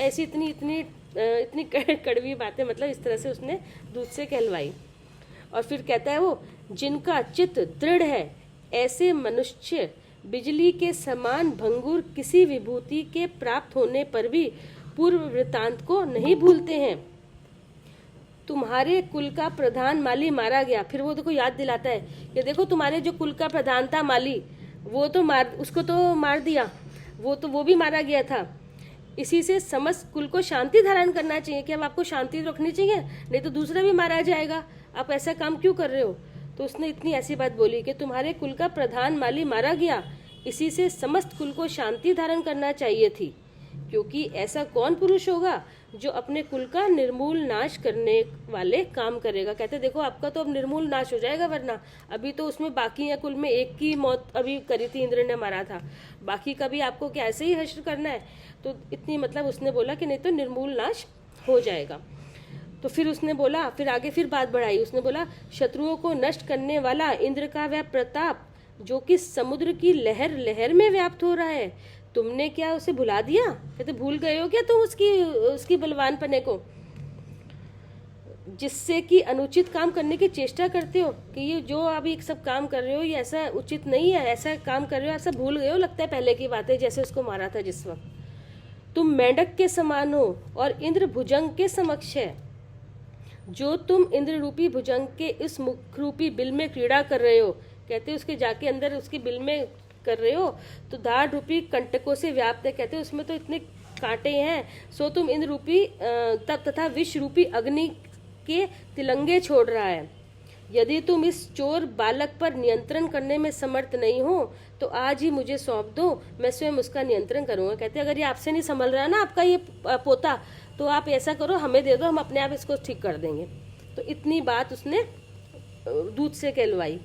ऐसी इतनी इतनी इतनी कड़वी बातें मतलब इस तरह से उसने दूध से कहलवाई। और फिर कहता है वो, जिनका चित्त दृढ़ है ऐसे मनुष्य बिजली के समान भंगुर किसी विभूति के प्राप्त होने पर भी पूर्व वृत्तांत को नहीं भूलते हैं। तुम्हारे कुल का प्रधान माली मारा गया। फिर वो देखो याद दिलाता है कि देखो तुम्हारे जो कुल का प्रधान था माली, वो तो उसको तो मार दिया, वो भी मारा गया था। इसी से समस्त कुल को शांति धारण करना चाहिए कि अब आपको शांति रखनी चाहिए, नहीं तो दूसरा भी मारा जाएगा, आप ऐसा काम क्यों कर रहे हो? तो उसने इतनी ऐसी बात बोली कि तुम्हारे कुल का प्रधान माली मारा गया, इसी से समस्त कुल को शांति धारण करना चाहिए थी, क्योंकि ऐसा कौन पुरुष होगा जो अपने कुल का निर्मूल नाश करने वाले काम करेगा। कहते देखो आपका तो अब निर्मूल नाश हो जाएगा, वरना अभी तो उसमें बाकी है, कुल में एक की मौत अभी करी थी, इंद्र ने मारा था, बाकी का भी आपको क्या ऐसे ही हश्र करना है? तो इतनी मतलब उसने बोला कि नहीं तो निर्मूल नाश हो जाएगा। तो फिर उसने बोला, फिर आगे फिर बात बढ़ाई, उसने बोला शत्रुओं को नष्ट करने वाला इंद्र का वह प्रताप जो कि समुद्र की लहर लहर में व्याप्त हो रहा है, तुमने क्या उसे भुला दिया? कहते भूल गए हो क्या तुम उसकी बलवान पने को, जिससे कि अनुचित काम करने की चेष्टा करते हो कि ये जो अभी सब काम कर रहे हो ये ऐसा उचित नहीं है, ऐसा काम कर रहे हो, ऐसा भूल गए हो लगता है पहले की बातें, जैसे उसको मारा था जिस वक्त। तुम मेंढक के समान हो और इंद्र भुजंग के समक्ष है। जो तुम इंद्र रूपी भुजंग के इस मुख रूपी बिल में क्रीड़ा कर रहे हो, कहते उसके जाके अंदर उसके बिल में कर रहे हो, तो धार रूपी कंटकों से व्याप्त है, कहते उसमें तो इतने कांटे हैं। सो तुम इंद्र रूपी तप तथा विष रूपी अग्नि के तिलंगे छोड़ रहा है। यदि तुम इस चोर बालक पर नियंत्रण करने में समर्थ नहीं हो तो आज ही मुझे सौंप दो, मैं स्वयं उसका नियंत्रण करूंगा। कहते अगर ये आपसे नहीं संभल रहा ना आपका ये पोता, तो आप ऐसा करो हमें दे दो, हम अपने आप इसको ठीक कर देंगे। तो इतनी बात उसने दूध से कहलवाई।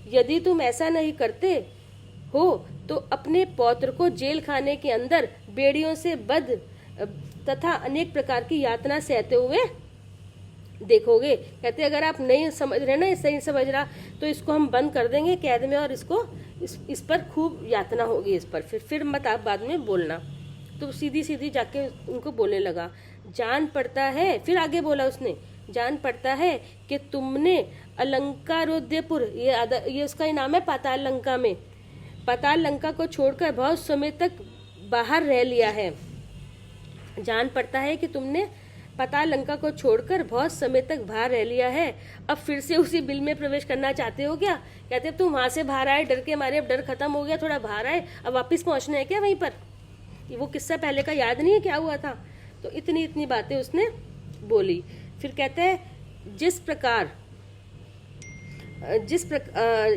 यदि तुम ऐसा नहीं करते हो तो अपने पौत्र को जेल खाने के अंदर बेड़ियों से बंद तथा अनेक प्रकार की यातना सहते हुए देखोगे। कहते अगर आप नहीं समझ रहे ना, सही समझ रहा, तो इसको हम बंद कर देंगे कैद में और इसको इस पर खूब यातना होगी इस पर, फिर मत आप बाद में बोलना। तो सीधी सीधी जाके उनको बोलने लगा, जान पड़ता है, फिर आगे बोला उसने, जान पड़ता है कि तुमने अलंकारोदयपुर, ये उसका ही नाम है, पाताल लंका में, पाताल लंका को छोड़कर बहुत समय तक बाहर रह लिया है। जान पड़ता है कि तुमने पाताल लंका को छोड़कर बहुत समय तक बाहर रह लिया है, अब फिर से उसी बिल में प्रवेश करना चाहते हो क्या? कहते तुम वहां से बाहर आए डर के मारे, अब डर खत्म हो गया, थोड़ा बाहर आए, अब वापिस पहुंचना है क्या वहीं पर? वो किस्सा पहले का याद नहीं है क्या हुआ था? तो इतनी इतनी बातें उसने बोली। फिर कहते हैं जिस प्रकार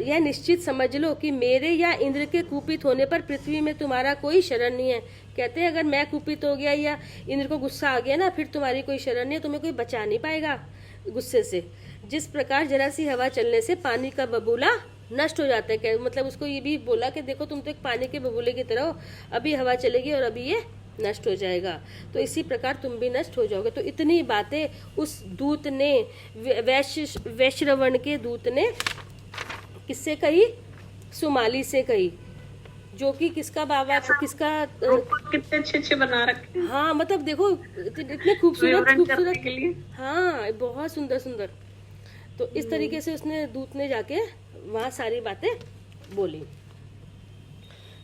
यह निश्चित समझ लो कि मेरे या इंद्र के कुपित होने पर पृथ्वी में तुम्हारा कोई शरण नहीं है। कहते हैं अगर मैं कुपित हो गया या इंद्र को गुस्सा आ गया ना, फिर तुम्हारी कोई शरण नहीं है, तुम्हें कोई बचा नहीं पाएगा गुस्से से। जिस प्रकार जरा सी हवा चलने से पानी का बबूला नष्ट हो जाता है, मतलब उसको ये भी बोला कि देखो तुम तो एक पानी के बबूले की तरह हो, अभी हवा चलेगी और अभी ये नष्ट हो जाएगा, तो इसी प्रकार तुम भी नष्ट हो जाओगे। तो इतनी बातें उस दूत ने, वैश्रवण के दूत ने किससे कही? सुमाली से कही, जो कि किसका बाबा, किसका
कितने अच्छे बना रखे हैं।
हाँ मतलब देखो इतने खूबसूरत
के लिए।
हाँ बहुत सुंदर सुंदर। तो इस तरीके से उसने, दूत ने जाके वहाँ सारी बातें बोली।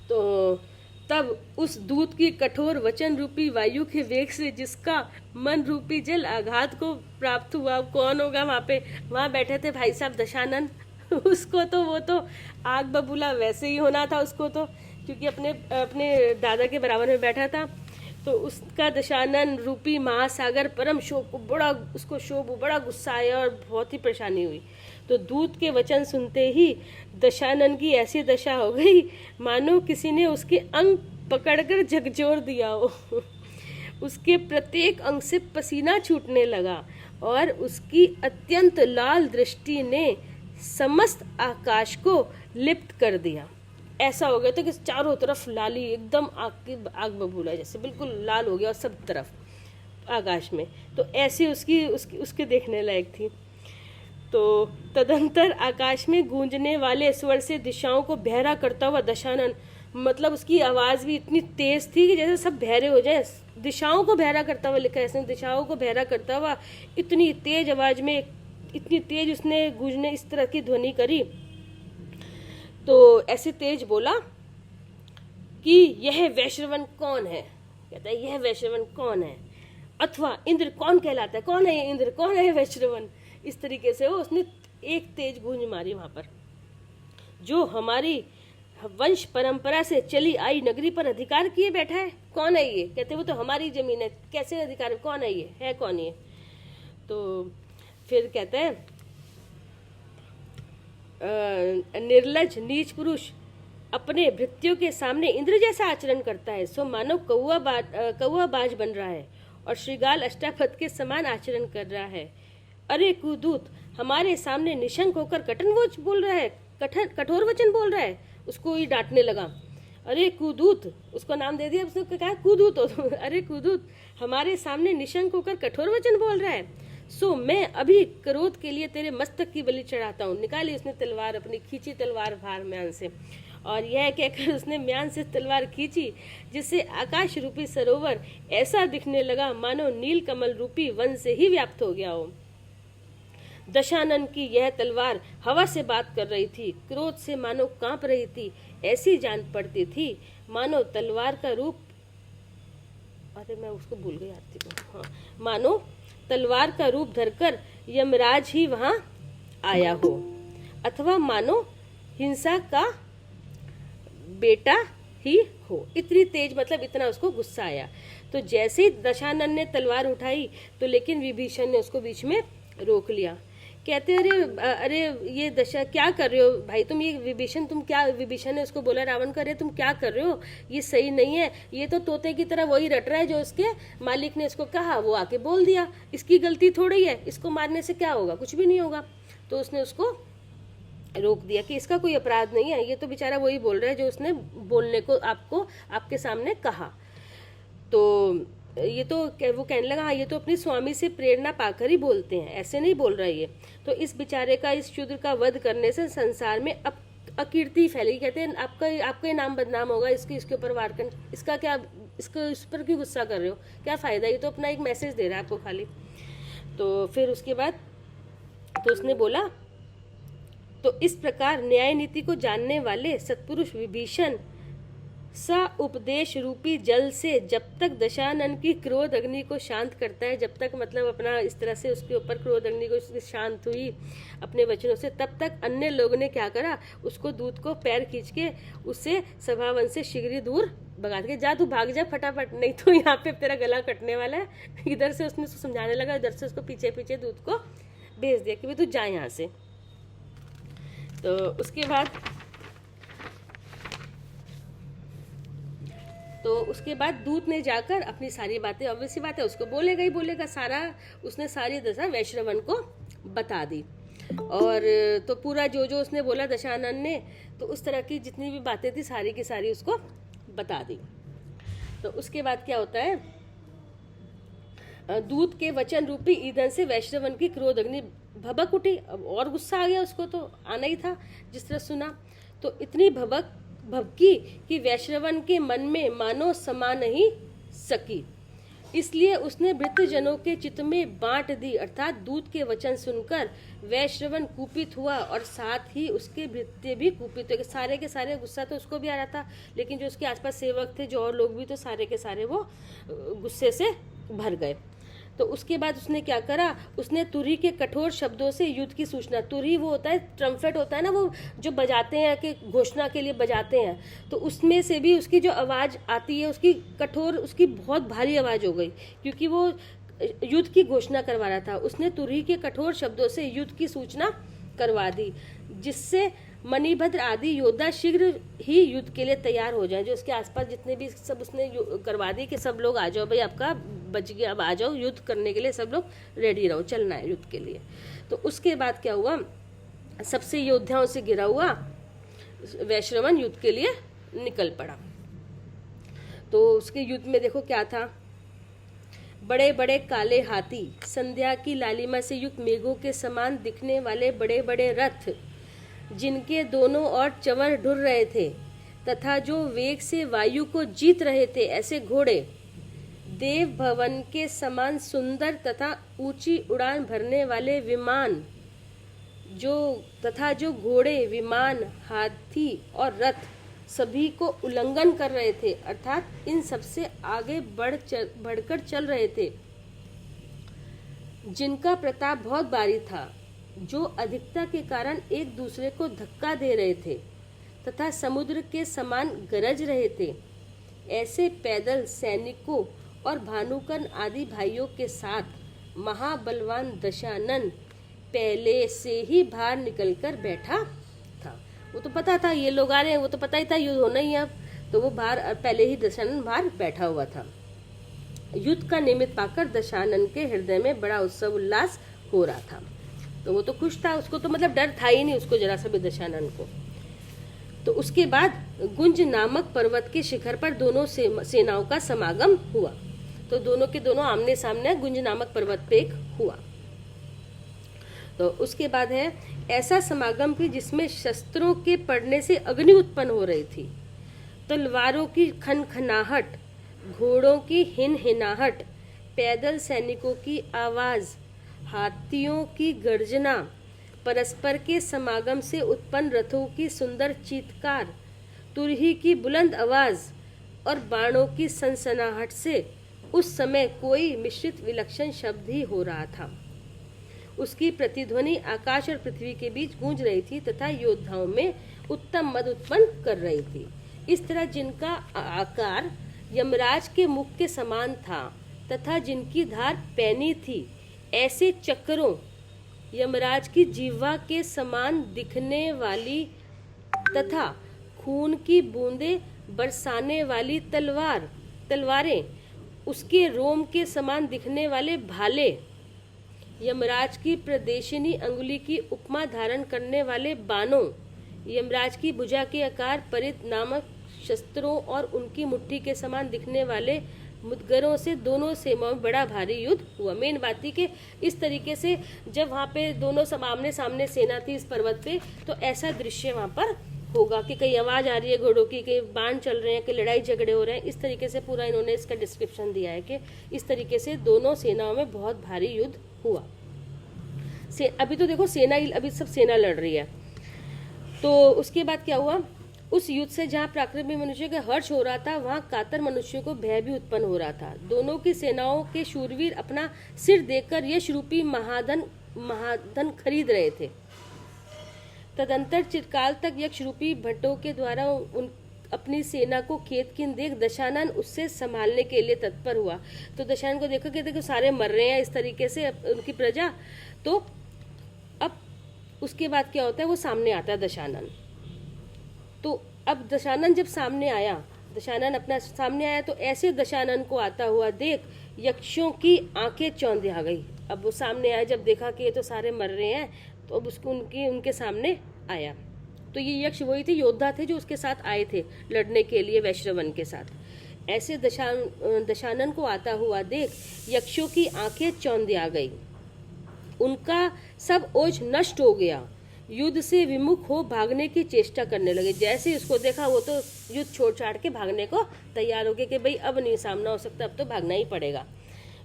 तो तब उस दूत की कठोर वचन रूपी वायु के वेग से जिसका मन रूपी जल आघात को प्राप्त हुआ, कौन होगा वहाँ पे? वहाँ बैठे थे भाई साहब दशानन। उसको तो वो तो आग बबूला वैसे ही होना था उसको तो, क्योंकि अपने अपने दादा के बराबर में बैठा था। तो उसका दशानन रूपी महासागर परम शोक को बड़ा, उसको शोक बड़ा गुस्सा आया और बहुत ही परेशानी हुई। तो दूत के वचन सुनते ही दशानन की ऐसी दशा हो गई मानो किसी ने उसके अंग पकड़कर झकझोर दिया हो। उसके प्रत्येक अंग से पसीना छूटने लगा और उसकी अत्यंत लाल दृष्टि ने समस्त आकाश को लिप्त कर दिया। ऐसा हो गया था कि चारों तरफ लाली, एकदम आग बबूला जैसे बिल्कुल लाल हो गया और सब तरफ आकाश में। तो ऐसी उसके देखने लायक थी। तो तदंतर आकाश में गूंजने वाले स्वर से दिशाओं को बहरा करता हुआ दशानन, मतलब उसकी आवाज भी इतनी तेज थी कि जैसे सब बहरे हो जाए। दिशाओं को बहरा करता हुआ लिखा है इसने, दिशाओं को बहरा करता हुआ इतनी तेज आवाज में, इतनी तेज उसने गूंजने इस तरह की ध्वनि करी। तो ऐसे तेज बोला कि यह वैश्रवण कौन है? कहता है यह वैश्रवण कौन है, अथवा इंद्र कौन कहलाता है? कौन है ये इंद्र, कौन है ये वैश्रवण? इस तरीके से वो उसने एक तेज गूंज मारी वहां पर। जो हमारी वंश परंपरा से चली आई नगरी पर अधिकार किए बैठा है, कौन है ये? कहते वो तो हमारी जमीन है, कैसे अधिकार, कौन है ये, है कौन ये? तो फिर कहते हैं निर्लज नीच पुरुष अपने भृत्यों के सामने इंद्र जैसा आचरण करता है, सो मानो कौआ बाज बन रहा है और श्रीगाल अष्टापद के समान आचरण कर रहा है। अरे कुदूत, हमारे सामने निशंक होकर बोल रहा है, कठोर वचन बोल रहा है। उसको ही डांटने लगा। अरे कुदूत, उसको नाम दे दिया, उसने कहा कुदूत हो। अरे कुदूत, हमारे सामने निशंक होकर कठोर वचन बोल रहा है, सो मैं अभी क्रोध के लिए तेरे मस्तक की बलि चढ़ाता हूँ। निकाली उसने तलवार, अपनी खींची तलवार भार म्यान से, और यह कहकर उसने म्यान से तलवार खींची, जिससे आकाश रूपी सरोवर ऐसा दिखने लगा मानो नील कमल रूपी वन से ही व्याप्त हो गया हो। दशानन की यह तलवार हवा से बात कर रही थी, क्रोध से मानो कांप रही थी, ऐसी जान पड़ती थी मानो तलवार का रूप, अरे मैं उसको भूल गई आरती को, हाँ, मानो तलवार का रूप धरकर यमराज ही वहां आया हो, अथवा मानो हिंसा का बेटा ही हो। इतनी तेज, मतलब इतना उसको गुस्सा आया। तो जैसे ही दशानन ने तलवार उठाई तो लेकिन विभीषण ने उसको बीच में रोक लिया। कहते अरे ये दशा क्या कर रहे हो भाई तुम, ये विभीषण तुम क्या, विभीषण ने उसको बोला रावण को, अरे तुम क्या कर रहे हो, ये सही नहीं है, ये तो तोते की तरह वही रट रहा है जो उसके मालिक ने इसको कहा, वो आके बोल दिया, इसकी गलती थोड़ी है, इसको मारने से क्या होगा, कुछ भी नहीं होगा। तो उसने उसको रोक दिया कि इसका कोई अपराध नहीं है, ये तो बेचारा वही बोल रहा है जो उसने बोलने को आपको आपके सामने कहा। तो ये तो वो कहने लगा, हाँ ये तो अपनी स्वामी से प्रेरणा पाकर ही बोलते हैं, ऐसे नहीं बोल रहा ये। तो इस बेचारे का, इस शूद्र का वध करने से संसार में अब अकीर्ति फैलेगी। कहते हैं आपका ही नाम बदनाम होगा, इसके ऊपर वार कर, इसका क्या, इसको इस पर क्यों गुस्सा कर रहे हो, क्या फ़ायदा, ये तो अपना एक मैसेज दे रहा है आपको खाली। तो फिर उसके बाद तो उसने बोला, तो इस प्रकार न्याय नीति को जानने वाले सत्पुरुष विभीषण सा उपदेश रूपी जल से जब तक दशानन की क्रोध अग्नि को शांत करता है, जब तक मतलब अपना इस तरह से उसके ऊपर क्रोध अग्नि को शांत हुई अपने वचनों से, तब तक अन्य लोगों ने क्या करा, उसको दूत को पैर खींच के उससे सभावन से शीघ्र दूर भगा के, जा तू भाग जा फटाफट, नहीं तो यहाँ पे तेरा गला कटने वाला है। इधर से उसने उसको समझाने लगा, इधर से उसको पीछे पीछे दूत को भेज दिया कि भाई तू जा यहाँ से। तो उसके बाद दूत ने जाकर अपनी सारी बातें, ऑब्वियसली बात है उसको बोलेगा सारा, उसने सारी दशा वैश्रवण को बता दी। और तो पूरा जो उसने बोला दशानन ने, तो उस तरह की जितनी भी बातें थी सारी की सारी उसको बता दी। तो उसके बाद क्या होता है, दूत के वचन रूपी ईंधन से वैश्रवन की क्रोध अग्नि भभक उठी। अब और गुस्सा आ गया, उसको तो आना ही था जिस तरह सुना। तो इतनी भभकी कि वैश्रवन के मन में मानो समा नहीं सकी, इसलिए उसने वृद्धजनों के चित्त में बांट दी। अर्थात दूत के वचन सुनकर वैश्रवन कुपित हुआ और साथ ही उसके भृत्य भी कुपित हो गए। सारे के सारे, गुस्सा तो उसको भी आ रहा था, लेकिन जो उसके आसपास सेवक थे, जो और लोग भी, तो सारे के सारे वो गुस्से से भर गए। तो उसके बाद उसने क्या करा, उसने तुरही के कठोर शब्दों से युद्ध की सूचना, तुरही वो होता है, ट्रम्पेट होता है ना, वो जो बजाते हैं कि घोषणा के लिए बजाते हैं, तो उसमें से भी उसकी जो आवाज़ आती है, उसकी कठोर, उसकी बहुत भारी आवाज़ हो गई, क्योंकि वो युद्ध की घोषणा करवा रहा था। उसने तुरही के कठोर शब्दों से युद्ध की सूचना करवा दी, जिससे मणिभद्र आदि योद्धा शीघ्र ही युद्ध के लिए तैयार हो जाएं। जो उसके आसपास जितने भी, सब उसने करवा दी कि सब लोग आ जाओ भाई, आपका बच गया, अब आ जाओ युद्ध करने के लिए, सब लोग रेडी रहो, चलना है युद्ध के लिए। तो उसके बाद क्या हुआ, सबसे योद्धाओं से घिरा हुआ वैश्रवन युद्ध के लिए निकल पड़ा। तो उसके युद्ध में देखो क्या था, बड़े बड़े काले हाथी, संध्या की लालिमा से युक्त मेघों के समान दिखने वाले बड़े बड़े रथ, जिनके दोनों ओर चंवर ढुर रहे थे तथा जो वेग से वायु को जीत रहे थे, ऐसे घोड़े, देव भवन के समान सुंदर तथा ऊंची उड़ान भरने वाले विमान, जो घोड़े, विमान, हाथी और रथ सभी को उल्लंघन कर रहे थे, अर्थात इन सबसे आगे बढ़कर चल रहे थे, जिनका प्रताप बहुत भारी था, जो अधिकता के कारण एक दूसरे को धक्का दे रहे थे तथा समुद्र के समान गरज रहे थे। ऐसे पैदल सैनिकों और भानुकर्ण आदि भाइयों के साथ महाबलवान दशानन पहले से ही बाहर निकलकर बैठा था। वो तो पता था ये लोग आ रहे हैं, वो तो पता ही था युद्ध होना ही है अब, तो वो बाहर पहले ही दशानन बाहर बैठा हुआ था। युद्ध का निमित्त पाकर दशानन के हृदय में बड़ा उत्सव उल्लास हो रहा था। तो वो तो खुश था, उसको तो मतलब डर था ही नहीं, उसको जरा सा भी दशानन को। तो उसके बाद गुंज नामक पर्वत के शिखर पर दोनों सेनाओं का समागम हुआ। तो दोनों के दोनों आमने सामने गुंज नामक पर्वत पे एक हुआ। तो उसके बाद है ऐसा समागम की जिसमें शस्त्रों के पड़ने से अग्नि उत्पन्न हो रही थी, तलवारों की खनखनाहट, घोड़ों की हिनहिनाहट, पैदल सैनिकों की आवाज, हाथियों की गर्जना, परस्पर के समागम से उत्पन्न रथों की सुंदर चीत्कार, तुरही की बुलंद आवाज और बाणों की सनसनाहट से उस समय कोई मिश्रित विलक्षण शब्द ही हो रहा था। उसकी प्रतिध्वनि आकाश और पृथ्वी के बीच गूंज रही थी तथा योद्धाओं में उत्तम मद उत्पन्न कर रही थी। इस तरह जिनका आकार यमराज के मुख के समान था तथा जिनकी धार पैनी थी, ऐसे चक्रों, यमराज की जीवा के समान दिखने वाली तथा खून की बूंदें बरसाने वाली तलवारें, उसके रोम के समान दिखने वाले भाले, यमराज की प्रदेशिनी अंगुली की उपमा धारण करने वाले बाणों, यमराज की भुजा के आकार परित नामक शस्त्रों और उनकी मुट्ठी के समान दिखने वाले मुदगरों से दोनों सेनाओं में बड़ा भारी युद्ध हुआ। मेन बात थी कि इस तरीके से जब वहाँ पे दोनों आमने सामने सेना थी इस पर्वत पे, तो ऐसा दृश्य वहाँ पर होगा कि कहीं आवाज आ रही है घोड़ों की, कहीं बाण चल रहे हैं, कि लड़ाई झगड़े हो रहे हैं। इस तरीके से पूरा इन्होंने इसका डिस्क्रिप्शन दिया है कि इस तरीके से दोनों सेनाओं में बहुत भारी युद्ध हुआ। अभी तो देखो सेना, अभी सब सेना लड़ रही है। तो उसके बाद क्या हुआ, उस युद्ध से जहाँ प्राकृत में मनुष्य का हर्ष हो रहा था, वहाँ कातर मनुष्यों को भय भी उत्पन्न हो रहा था। दोनों की सेनाओं के शूरवीर अपना सिर देकर यश रूपी महाधन खरीद रहे थे। तदंतर चिरकाल तक यक्ष रूपी भट्टों के द्वारा अपनी सेना को खेतकीन देख दशानन उससे संभालने के लिए तत्पर हुआ। तो दशानन को देखो कि देखो सारे मर रहे हैं इस तरीके से उनकी प्रजा। तो अब उसके बाद क्या होता है, वो सामने आता है दशानन। तो अब दशानन जब सामने आया, दशानन अपना सामने आया, तो ऐसे दशानन को आता हुआ देख यक्षों की आंखें चौंधी आ गई। अब वो सामने आया, जब देखा कि ये तो सारे मर रहे हैं, तो अब उसको उनके सामने आया। तो ये यक्ष वही थे, योद्धा थे जो उसके साथ आए थे लड़ने के लिए वैश्रवन के साथ। ऐसे दशानन को आता हुआ देख यक्षों की आंखें चौंधिया गई, उनका सब ओज नष्ट हो गया, युद्ध से विमुख हो भागने की चेष्टा करने लगे। जैसे उसको देखा वो तो युद्ध छोड़ छाड़ के भागने को तैयार हो गए कि भाई अब नहीं सामना हो सकता, अब तो भागना ही पड़ेगा,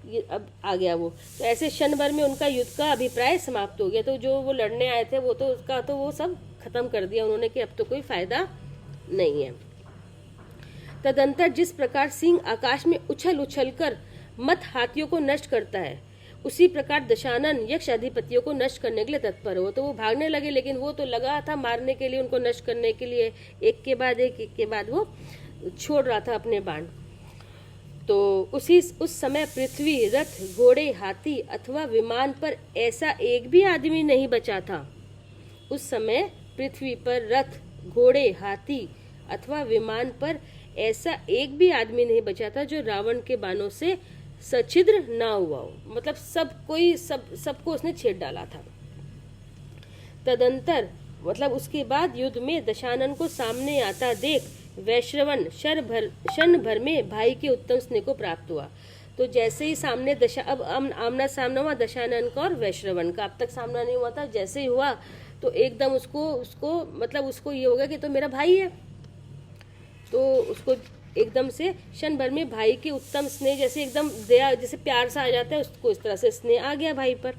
ये अब आ गया वो। तो ऐसे क्षण भर में उनका युद्ध का अभिप्राय समाप्त हो गया। तो जो वो लड़ने आए थे वो तो उसका तो वो सब खत्म कर दिया उन्होंने कि अब तो कोई फायदा नहीं है। तदंतर जिस प्रकार सिंह आकाश में उछल उछल कर मत हाथियों को नष्ट करता है, उसी प्रकार दशानन यक्ष अधिपतियों को नष्ट करने के लिए तत्पर हो। तो वो भागने लगे, लेकिन वो तो लगा था मारने के लिए, उनको नष्ट करने के लिए, एक के बाद वो छोड़ रहा था अपने बाण। तो उस समय पृथ्वी, रथ, घोड़े, हाथी अथवा विमान पर ऐसा एक भी आदमी नहीं बचा था। उस समय पृथ्वी पर रथ, घोड़े, हाथी अथवा विमान पर ऐसा एक भी आदमी नहीं बचा था जो रावण के बाणों से सछिद्र ना हुआ हो। मतलब सबको उसने छेड़ डाला था। तदंतर मतलब उसके बाद युद्ध में दशानन को सामने आता देख वैश्रवण क्षण भर में भाई के उत्तम स्नेह को प्राप्त हुआ। तो जैसे ही सामने अब आमना सामना हुआ दशानन का और वैश्रवण का, अब तक सामना नहीं हुआ था, जैसे ही हुआ तो एकदम उसको ये हो गया कि तो मेरा भाई है। तो उसको एकदम से क्षण भर में भाई के उत्तम स्नेह, जैसे एकदम दया, जैसे प्यार सा आ जाता है, उसको इस तरह से स्नेह आ गया भाई पर।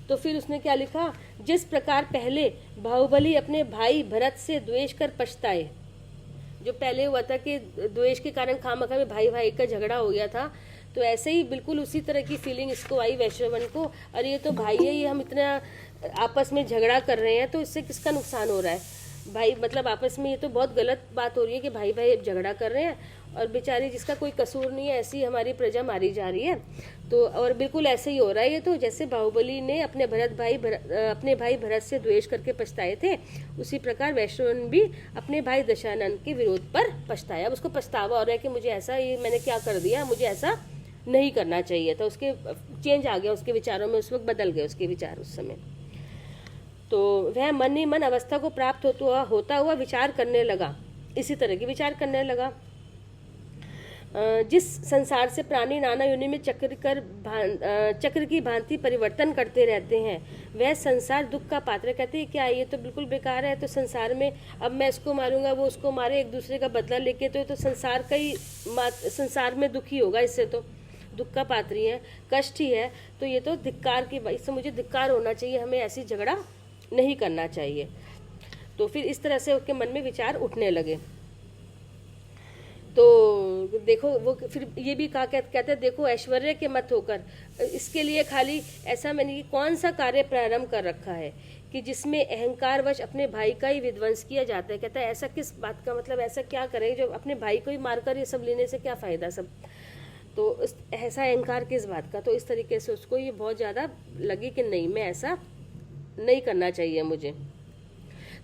तो फिर उसने क्या लिखा, जिस प्रकार पहले बाहुबली अपने भाई भरत से द्वेष कर पछताए, जो पहले हुआ था कि द्वेष के कारण खामखा में भाई भाई का झगड़ा हो गया था, तो ऐसे ही बिल्कुल उसी तरह की फीलिंग इसको आई वैश्रवण को, अरे ये तो भाई है, ये हम इतना आपस में झगड़ा कर रहे हैं तो इससे किसका नुकसान हो रहा है भाई, मतलब आपस में ये तो बहुत गलत बात हो रही है कि भाई भाई झगड़ा कर रहे हैं और बेचारी जिसका कोई कसूर नहीं है ऐसी हमारी प्रजा मारी जा रही है। तो और बिल्कुल ऐसे ही हो रहा है ये तो, जैसे बाहुबली ने अपने भाई भरत से द्वेष करके पछताए थे, उसी प्रकार वैश्रवण भी अपने भाई दशानन के विरोध पर पछताया। अब उसको पछतावा हो रहा है कि मुझे ऐसा, ये मैंने क्या कर दिया, मुझे ऐसा नहीं करना चाहिए था। उसके चेंज आ गया उसके विचारों में, उस वक्त बदल गए उसके विचार उस समय। तो वह मन ही मन अवस्था को प्राप्त होता हुआ विचार करने लगा, इसी तरह की विचार करने लगा। जिस संसार से प्राणी नाना योनि में चक्र की भांति परिवर्तन करते रहते हैं, वह संसार दुख का पात्र। कहते हैं क्या ये तो बिल्कुल बेकार है, तो संसार में अब मैं इसको मारूंगा, वो उसको मारे, एक दूसरे का बदला लेके तो संसार का ही संसार में दुखी होगा, इससे तो दुख का पात्री है, कष्ट ही है। तो ये तो धिक्कार की, इससे मुझे धिक्कार होना चाहिए, हमें ऐसी झगड़ा नहीं करना चाहिए। तो फिर इस तरह से उसके मन में विचार उठने लगे। तो देखो वो फिर ये भी कहते देखो ऐश्वर्य के मत होकर, इसके लिए खाली ऐसा मैंने कौन सा कार्य प्रारंभ कर रखा है कि जिसमें अहंकारवश अपने भाई का ही विध्वंस किया जाता है। कहता है ऐसा किस बात का, मतलब ऐसा क्या करें जो अपने भाई को ही मारकर ये सब लेने से क्या फ़ायदा सब, तो ऐसा अहंकार किस बात का। तो इस तरीके से उसको ये बहुत ज़्यादा लगी कि नहीं, मैं ऐसा नहीं करना चाहिए मुझे।